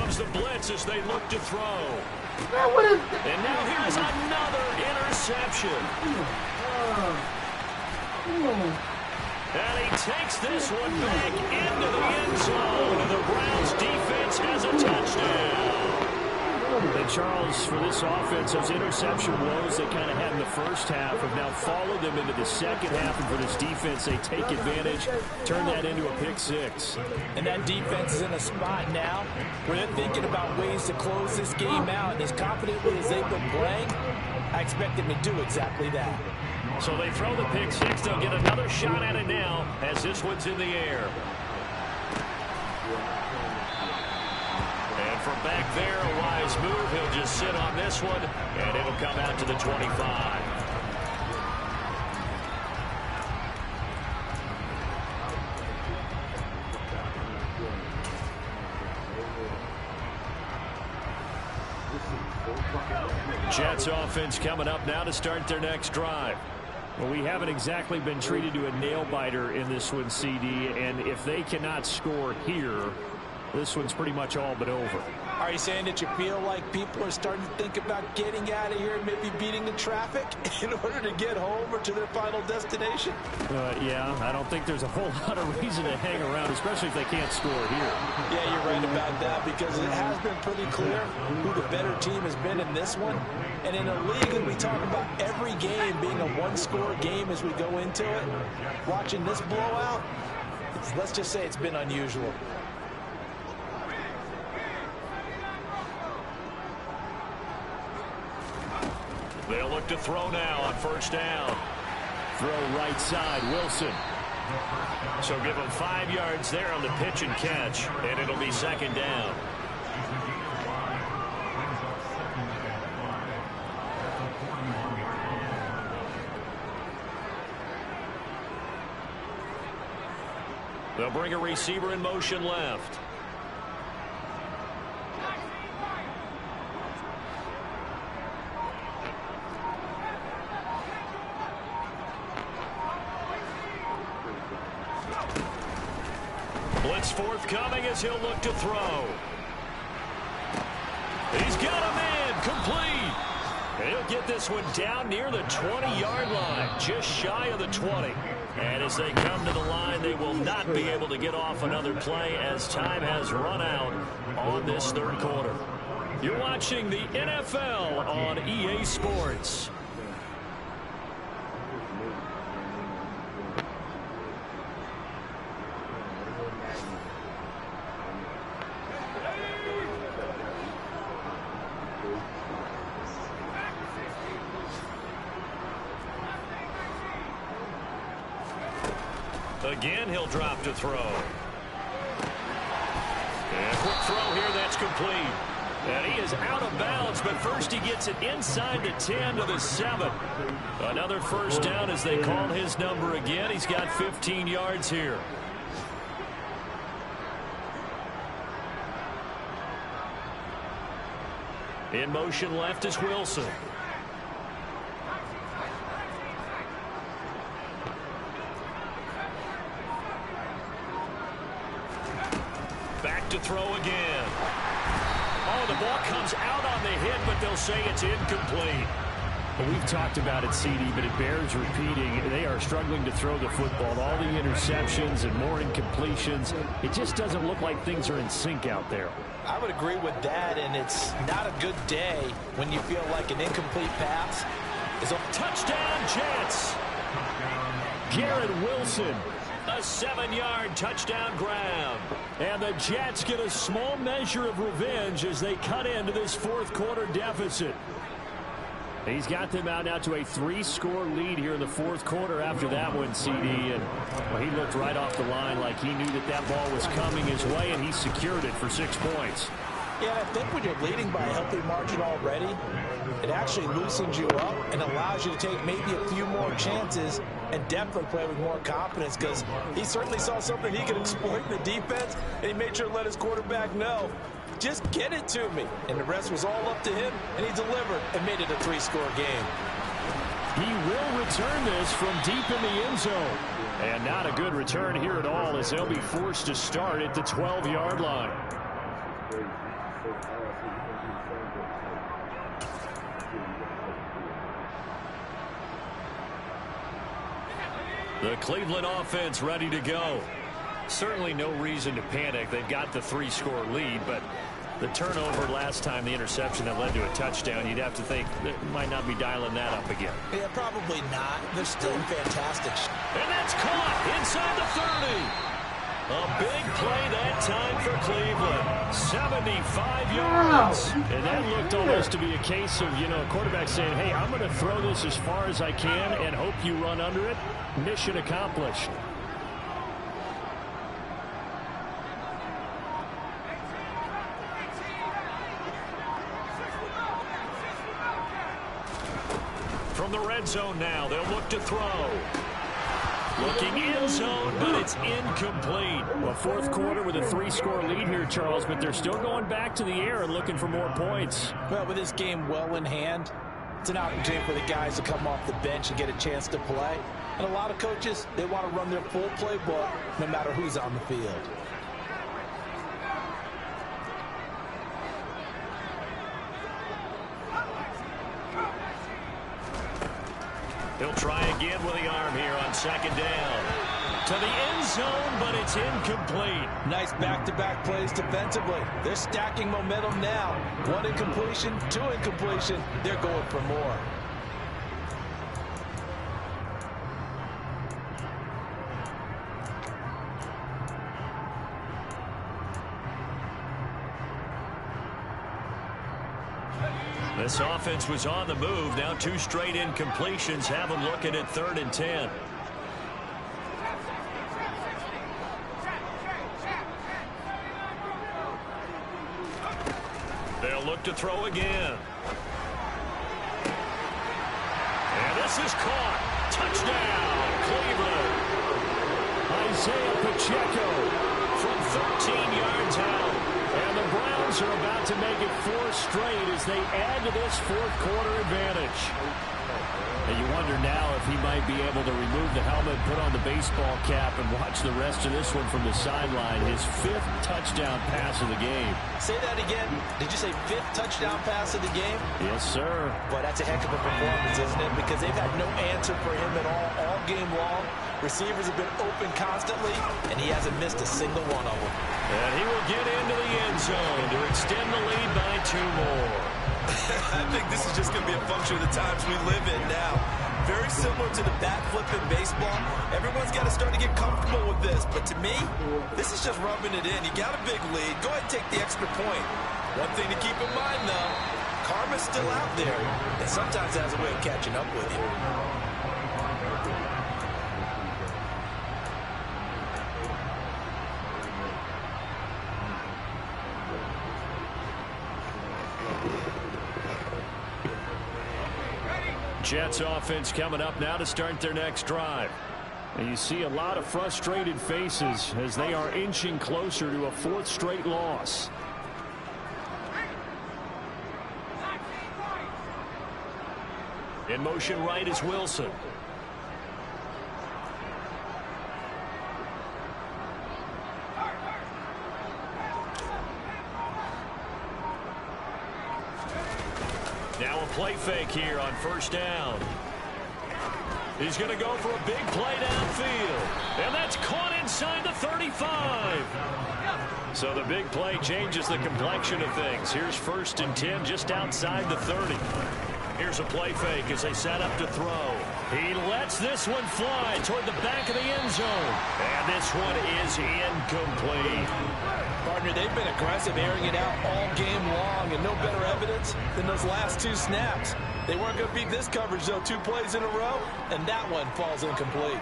comes the blitz as they look to throw. And now here's another interception. And he takes this one back into the end zone. And the Browns defense has a touchdown. And Charles, for this offense, those interception woes they kind of had in the first half have now followed them into the second half. And for this defense, they take advantage, turn that into a pick six. And that defense is in a spot now where they're thinking about ways to close this game out. And as confidently as they've been playing, I expect them to do exactly that. So they throw the pick six. They'll get another shot at it now as this one's in the air. And from back there, a wise move. He'll just sit on this one, and it'll come out to the 25. Jets offense coming up now to start their next drive. Well, we haven't exactly been treated to a nail-biter in this one, CD, and if they cannot score here, this one's pretty much all but over. Are you saying that you feel like people are starting to think about getting out of here and maybe beating the traffic in order to get home or to their final destination? Yeah, I don't think there's a whole lot of reason to hang around, especially if they can't score here. Yeah, you're right about that because it has been pretty clear who the better team has been in this one. And in a league that we talk about every game being a one-score game as we go into it, watching this blowout, let's just say it's been unusual. They'll look to throw now on first down. Throw right side, Wilson. So give him 5 yards there on the pitch and catch, and it'll be second down. They'll bring a receiver in motion left. Blitz forthcoming as he'll look to throw. He's got him in, complete. And he'll get this one down near the 20-yard line, just shy of the 20. And as they come to the line, they will not be able to get off another play as time has run out on this third quarter. You're watching the NFL on EA Sports. Again, he'll drop to throw. And quick throw here, that's complete. And he is out of bounds, but first he gets it inside the 10 to the 7. Another first down as they call his number again. He's got 15 yards here. In motion left is Wilson. Back to throw again. Oh, the ball comes out on the hit, but they'll say it's incomplete. Well, we've talked about it, CD, but it bears repeating. They are struggling to throw the football. All the interceptions and more incompletions. It just doesn't look like things are in sync out there. I would agree with that, and it's not a good day when you feel like an incomplete pass is a touchdown Jets. Garrett Wilson, a 7-yard touchdown grab. And the Jets get a small measure of revenge as they cut into this fourth quarter deficit. He's got them out now to a 3-score lead here in the fourth quarter after that one, CD. And well, he looked right off the line like he knew that that ball was coming his way, and he secured it for 6 points. Yeah, I think when you're leading by a healthy margin already, it actually loosens you up and allows you to take maybe a few more chances and definitely play with more confidence because he certainly saw something he could exploit in the defense, and he made sure to let his quarterback know, just get it to me. And the rest was all up to him, and he delivered and made it a 3-score game. He will return this from deep in the end zone. And not a good return here at all as they'll be forced to start at the 12-yard line. The Cleveland offense ready to go. Certainly no reason to panic. They've got the 3-score lead, but the turnover last time, the interception that led to a touchdown, you'd have to think they might not be dialing that up again. Yeah, probably not. They're still in fantastic. And that's caught inside the 30. A big play that time for Cleveland. 75 yards. And that looked almost to be a case of, a quarterback saying, hey, I'm going to throw this as far as I can and hope you run under it. Mission accomplished. From the red zone now, they'll look to throw. Looking end zone, but it's incomplete. Well, fourth quarter with a 3-score lead here, Charles, but they're still going back to the air and looking for more points. Well, with this game well in hand, it's an opportunity for the guys to come off the bench and get a chance to play. And a lot of coaches, they want to run their full playbook no matter who's on the field. He'll try again with the arm here on second down. To the end zone, but it's incomplete. Nice back-to-back plays defensively. They're stacking momentum now. 1 incompletion, 2 incompletion. They're going for more. This offense was on the move. Now 2 straight incompletions have them looking at 3rd and 10. They'll look to throw again. And this is caught. Touchdown, Cleveland. Isaiah Pacheco from 13 yards out. And the Browns are about to make it 4 straight as they add to this fourth quarter advantage. And you wonder now if he might be able to remove the helmet, put on the baseball cap, and watch the rest of this one from the sideline. His 5th touchdown pass of the game. Say that again. Did you say 5th touchdown pass of the game? Yes, sir. Boy, that's a heck of a performance, isn't it? Because they've had no answer for him at all game long. Receivers have been open constantly, and he hasn't missed a single one of them. And he will get into the end zone to extend the lead by 2 more. I think this is just going to be a function of the times we live in now. Very similar to the bat flip in baseball. Everyone's got to start to get comfortable with this. But to me, this is just rubbing it in. You got a big lead. Go ahead and take the extra point. One thing to keep in mind, though, karma's still out there. And sometimes it has a way of catching up with you. Jets offense coming up now to start their next drive. And you see a lot of frustrated faces as they are inching closer to a 4th straight loss. In motion right is Wilson. Now a play fake here on 1st down. He's going to go for a big play downfield. And that's caught inside the 35. So the big play changes the complexion of things. Here's 1st and 10 just outside the 30. Here's a play fake as they set up to throw. He lets this one fly toward the back of the end zone. And this one is incomplete. Partner, they've been aggressive, airing it out all game long, and no better evidence than those last 2 snaps. They weren't going to beat this coverage, though, 2 plays in a row, and that one falls incomplete.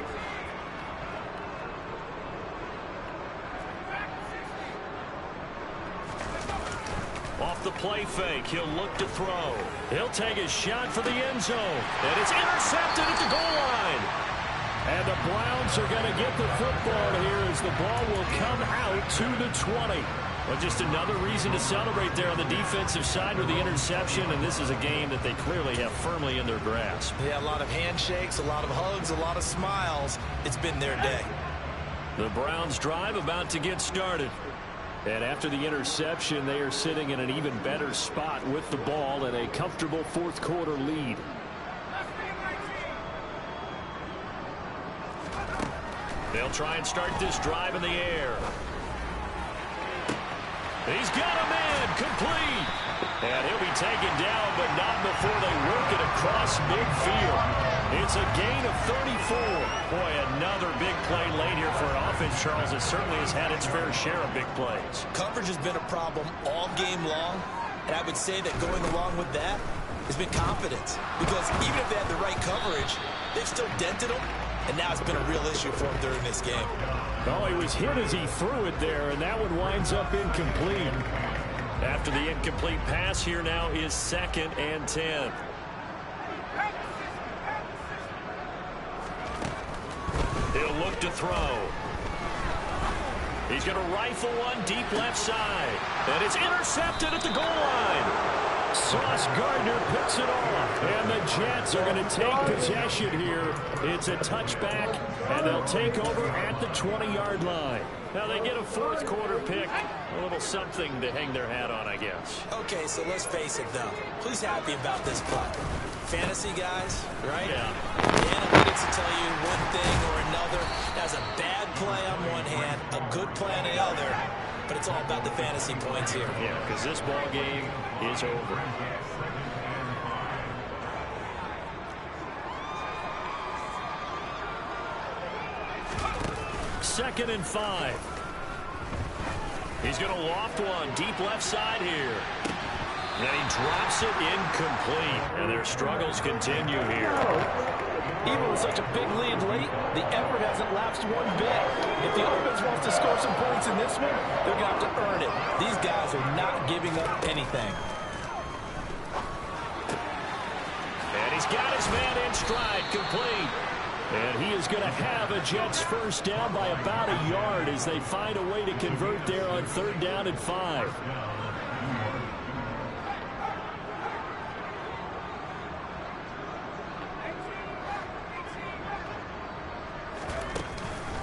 Off the play fake, he'll look to throw. He'll take a shot for the end zone, and it's intercepted at the goal line. And the Browns are going to get the football here as the ball will come out to the 20. Well, just another reason to celebrate there on the defensive side with the interception, and this is a game that they clearly have firmly in their grasp. Yeah, a lot of handshakes, a lot of hugs, a lot of smiles. It's been their day. The Browns drive about to get started. And after the interception, they are sitting in an even better spot with the ball and a comfortable fourth quarter lead. They'll try and start this drive in the air. He's got him in, complete. And he'll be taken down, but not before they work it across midfield. It's a gain of 34. Boy, another big play late here for an offense, Charles. It certainly has had its fair share of big plays. Coverage has been a problem all game long, and I would say that going along with that has been confidence. Because even if they had the right coverage, they've still dented them, and now it's been a real issue for him during this game. Oh, he was hit as he threw it there, and that one winds up incomplete. After the incomplete pass, here now is 2nd and 10. He'll look to throw. He's going to rifle one deep left side. And it's intercepted at the goal line. Sauce Gardner picks it off. And the Jets are going to take possession here. It's a touchback, and they'll take over at the 20-yard line. Now they get a fourth quarter pick. A little something to hang their hat on, I guess. Okay, so let's face it, though. Who's happy about this play? Fantasy guys, right? Yeah. The analytics will tell you one thing or another. That's a bad play on one hand, a good play on the other. But it's all about the fantasy points here. Yeah, because this ball game is over. Second and 5. He's going to loft one deep left side here. Then he drops it incomplete. And their struggles continue here. Even with such a big lead late, the effort hasn't lapsed one bit. If the offense wants to score some points in this one, they're going to have to earn it. These guys are not giving up anything. And he's got his man in stride, complete. And he is going to have a Jets first down by about a yard as they find a way to convert there on 3rd down and 5.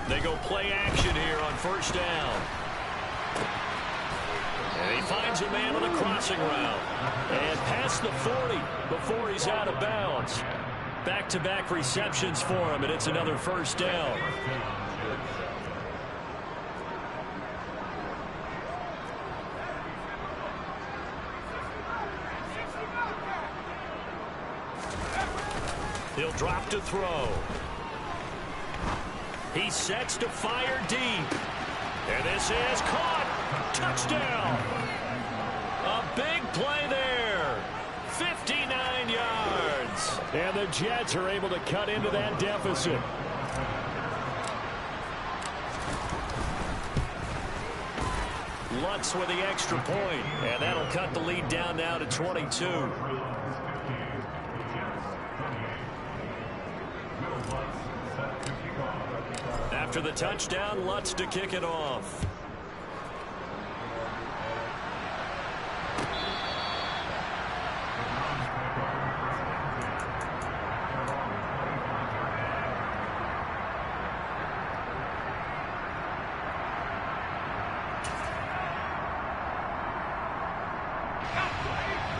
They go play action here on 1st down. And he finds a man on the crossing route. And past the 40 before he's out of bounds. Back-to-back receptions for him, and it's another 1st down. He'll drop to throw. He sets to fire deep. And this is caught. Touchdown. A big play there. 59 yards. And the Jets are able to cut into that deficit. Lutz with the extra point. And that'll cut the lead down now to 22. After the touchdown, Lutz to kick it off.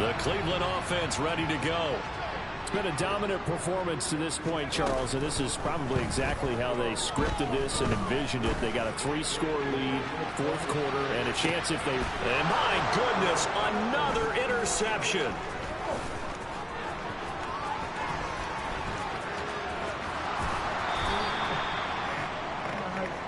The Cleveland offense ready to go. It's been a dominant performance to this point, Charles, and this is probably exactly how they scripted this and envisioned it. They got a 3-score lead, 4th quarter, and a chance if they... And my goodness, another interception.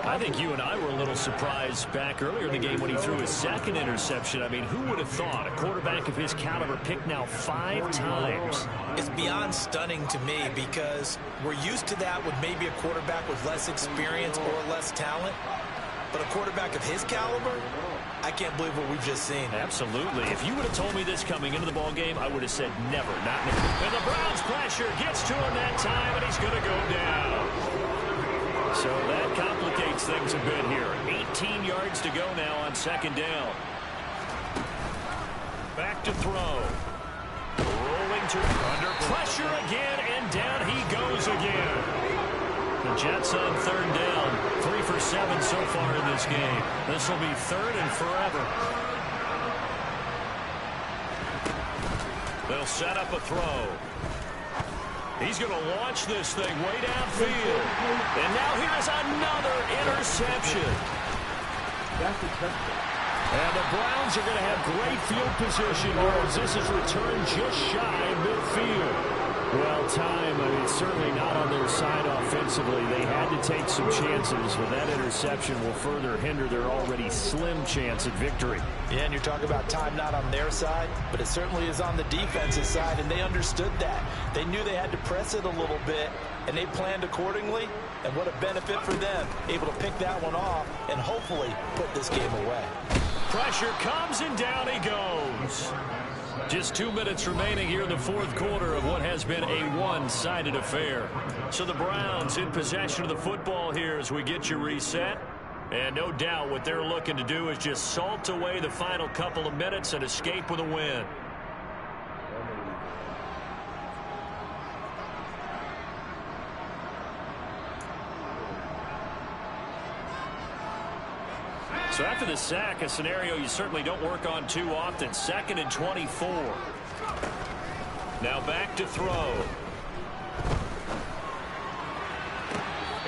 I think you and I were a little surprised back earlier in the game when he threw his 2nd interception. I mean, who would have thought a quarterback of his caliber picked now 5 times? It's beyond stunning to me because we're used to that with maybe a quarterback with less experience or less talent. But a quarterback of his caliber, I can't believe what we've just seen. Absolutely. If you would have told me this coming into the ball game, I would have said never, not never. And the Browns pressure gets to him that time, and he's going to go down. So that complicates things a bit here. 18 yards to go now on 2nd down. Back to throw. Rolling to under pressure again, and down he goes again. The Jets on third down. 3 for 7 so far in this game. This will be third and forever. They'll set up a throw. He's going to launch this thing way downfield. And now here's another interception. And the Browns are going to have great field position here as this is returned just shy of midfield. Well, time, certainly not on their side offensively. They had to take some chances, but that interception will further hinder their already slim chance at victory. Yeah, and you're talking about time not on their side, but it certainly is on the defensive side, and they understood that. They knew they had to press it a little bit, and they planned accordingly, and what a benefit for them, able to pick that one off and hopefully put this game away. Pressure comes, and down he goes. Just 2 minutes remaining here in the fourth quarter of what has been a one-sided affair. So the Browns in possession of the football here as we get you reset. And no doubt what they're looking to do is just salt away the final couple of minutes and escape with a win. So after the sack, a scenario you certainly don't work on too often. 2nd and 24. Now back to throw.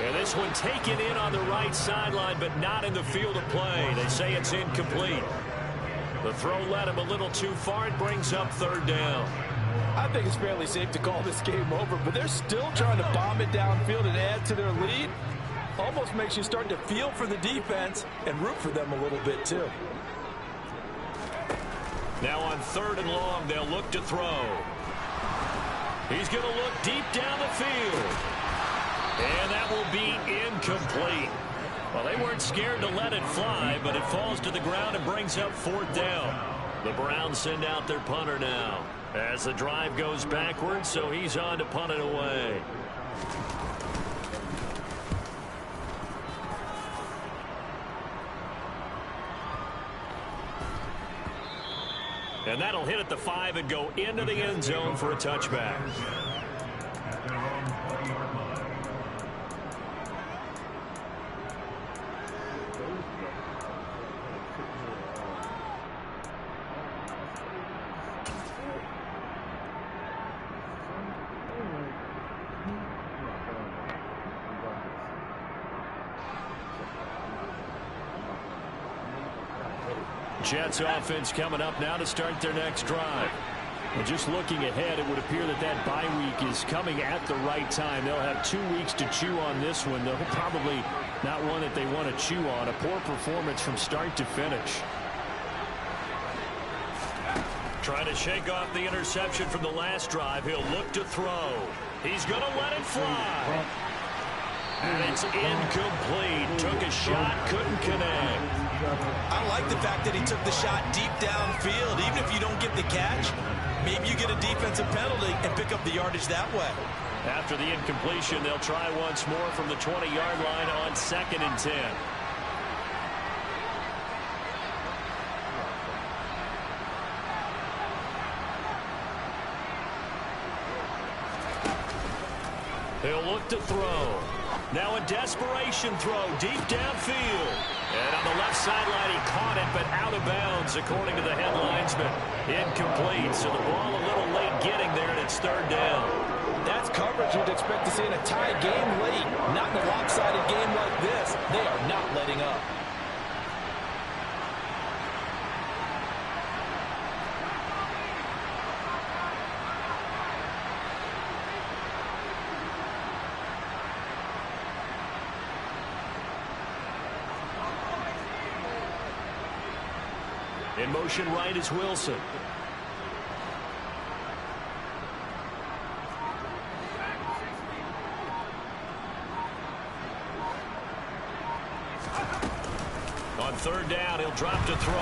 And this one taken in on the right sideline, but not in the field of play. They say it's incomplete. The throw led him a little too far. It brings up third down. I think it's fairly safe to call this game over, but they're still trying to bomb it downfield and add to their lead. Almost makes you start to feel for the defense and root for them a little bit, too. Now on 3rd and long, they'll look to throw. He's going to look deep down the field. And that will be incomplete. Well, they weren't scared to let it fly, but it falls to the ground and brings up 4th down. The Browns send out their punter now as the drive goes backwards, so he's on to punt it away. And that'll hit at the 5 and go into the end zone for a touchback. Jets offense coming up now to start their next drive. And just looking ahead, it would appear that that bye week is coming at the right time. They'll have 2 weeks to chew on this one, though probably not one that they want to chew on. A poor performance from start to finish. Trying to shake off the interception from the last drive. He'll look to throw. He's going to let it fly. And it's incomplete. Took a shot, couldn't connect. I like the fact that he took the shot deep downfield. Even if you don't get the catch, maybe you get a defensive penalty and pick up the yardage that way. After the incompletion, they'll try once more from the 20-yard line on 2nd and 10. He'll look to throw. Now a desperation throw deep downfield. And on the left sideline, he caught it, but out of bounds, according to the head linesman. Incomplete, so the ball a little late getting there, and it's 3rd down. That's coverage you'd expect to see in a tie game late. Not in a lopsided game like this. They are not letting up. In motion right is Wilson. On 3rd down, he'll drop to throw.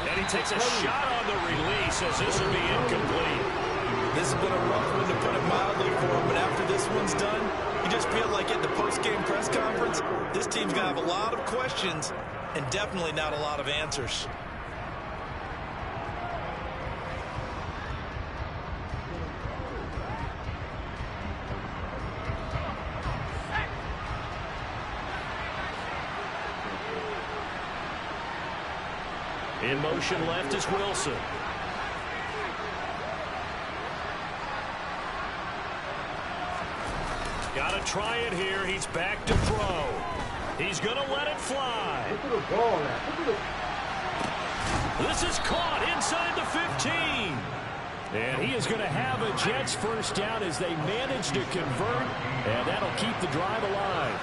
And he takes a shot on the release as this will be incomplete. This has been a rough one, to put it mildly, for him, but after this one's done, you just feel like at the post-game press conference, this team's going to have a lot of questions and definitely not a lot of answers. In motion left is Wilson. Got to try it here. He's back to throw. He's going to let it fly. Look at the ball now. This is caught inside the 15. And he is going to have a Jets first down as they manage to convert, and that'll keep the drive alive.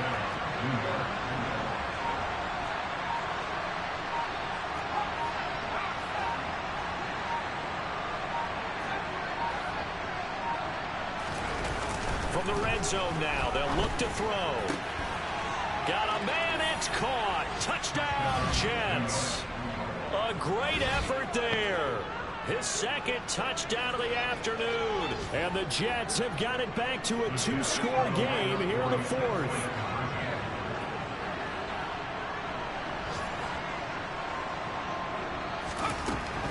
From the red zone now, they'll look to throw. Got a man, it's caught. Touchdown, Jets. A great effort there. His second touchdown of the afternoon. And the Jets have got it back to a 2-score game here in the fourth.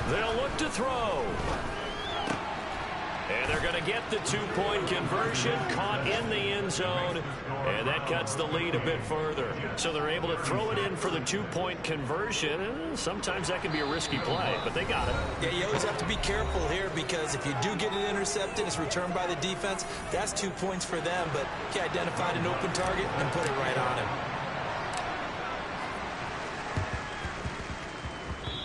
They'll look to throw. And they're going to get the 2-point conversion, caught in the end zone, and that cuts the lead a bit further. So they're able to throw it in for the 2-point conversion. Sometimes that can be a risky play, but they got it. Yeah, you always have to be careful here because if you do get it intercepted, it's returned by the defense. That's 2 points for them, but he identified an open target and put it right on him.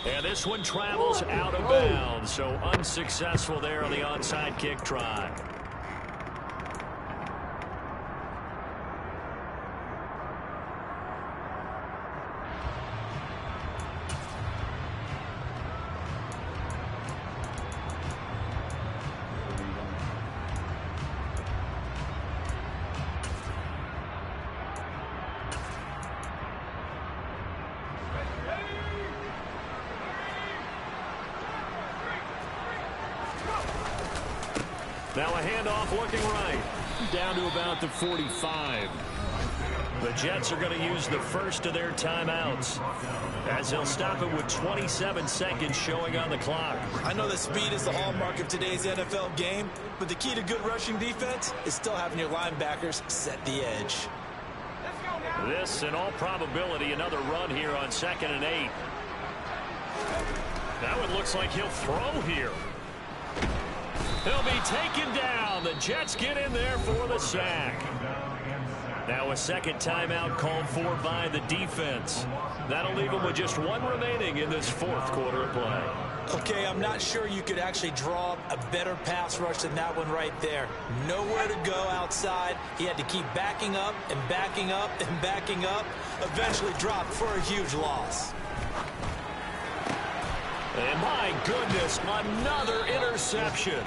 And this one travels out of bounds, so unsuccessful there on the onside kick try. Now a handoff looking right. Down to about the 45. The Jets are going to use the first of their timeouts as they'll stop it with 27 seconds showing on the clock. I know that speed is the hallmark of today's NFL game, but the key to good rushing defense is still having your linebackers set the edge. This, in all probability, another run here on 2nd and 8. Now it looks like he'll throw here. He'll be taken down. The Jets get in there for the sack. Now a second timeout called for by the defense. That'll leave them with just one remaining in this fourth quarter of play. Okay, I'm not sure you could actually draw a better pass rush than that one right there. Nowhere to go outside. He had to keep backing up and backing up and backing up. Eventually dropped for a huge loss. And my goodness, another interception.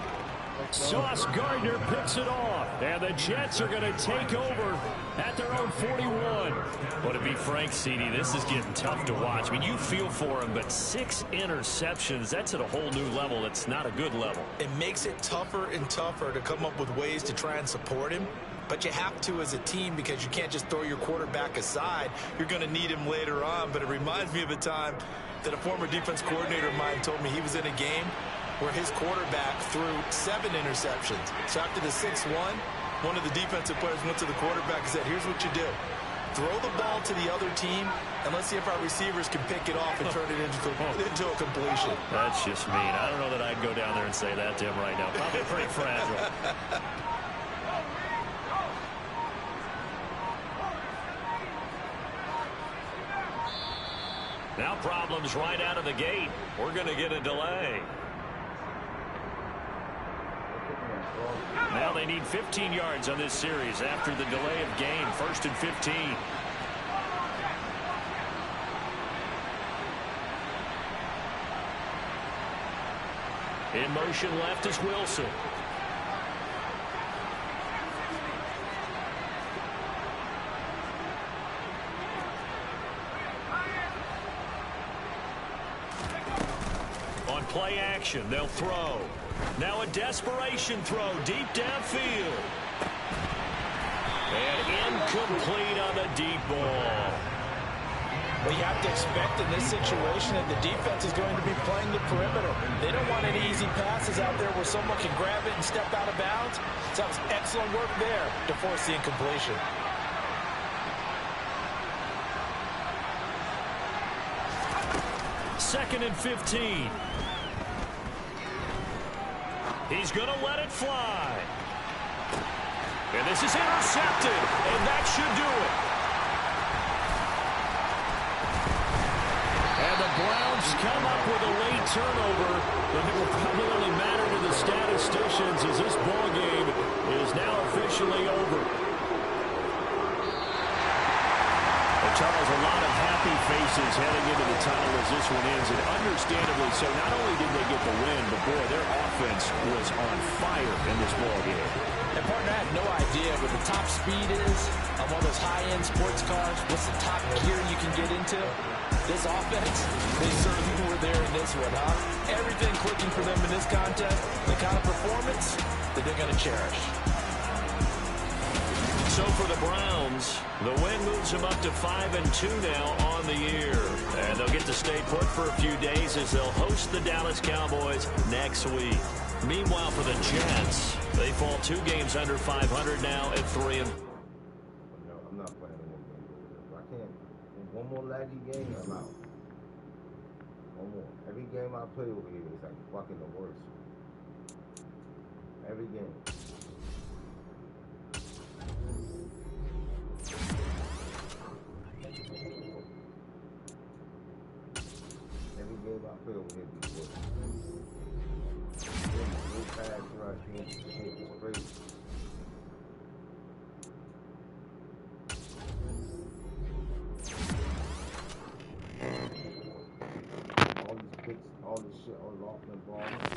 Sauce Gardner picks it off, and the Jets are going to take over at their own 41. But to be frank, CD, this is getting tough to watch. I mean, you feel for him, but 6 interceptions, that's at a whole new level. It's not a good level. It makes it tougher and tougher to come up with ways to try and support him. But you have to as a team because you can't just throw your quarterback aside. You're going to need him later on. But it reminds me of a time that a former defense coordinator of mine told me he was in a game where his quarterback threw 7 interceptions. So after the 6-1, one of the defensive players went to the quarterback and said, here's what you do. Throw the ball to the other team, and let's see if our receivers can pick it off and turn it into a completion. That's just mean. I don't know that I'd go down there and say that to him right now. Probably pretty fragile. Now problems right out of the gate. We're going to get a delay. Now they need 15 yards on this series after the delay of game. 1st and 15. In motion left is Wilson. On play action, they'll throw. Now a desperation throw deep downfield. And incomplete on the deep ball. Well, you have to expect in this situation that the defense is going to be playing the perimeter. They don't want any easy passes out there where someone can grab it and step out of bounds. So that was excellent work there to force the incompletion. 2nd and 15. He's going to let it fly. And this is intercepted, and that should do it. And the Browns come up with a late turnover, but it will probably only matter to the statisticians as this ball game is now officially over. Well, Charles, a lot of happy faces heading into the tunnel as this one ends, and understandably so. Not only did they get the win, but boy, their offense was on fire in this ball game. And partner, I have no idea what the top speed is on one of those high-end sports cars. What's the top gear you can get into? This offense, they certainly were there in this one, huh? Everything clicking for them in this contest, the kind of performance that they're going to cherish. So for the Browns, the win moves them up to 5-2 now on the year. And they'll get to stay put for a few days as they'll host the Dallas Cowboys next week. Meanwhile, for the Jets, they fall 2 games under 500 now at 3. No, I'm not playing one game. If I can't one more laggy game, I'm out. One more. Every game I play over here is like fucking the worst. Every game. Every game I play over here is worse. No pass rush, no shit, it's crazy. All these picks, all this shit, all off the ball.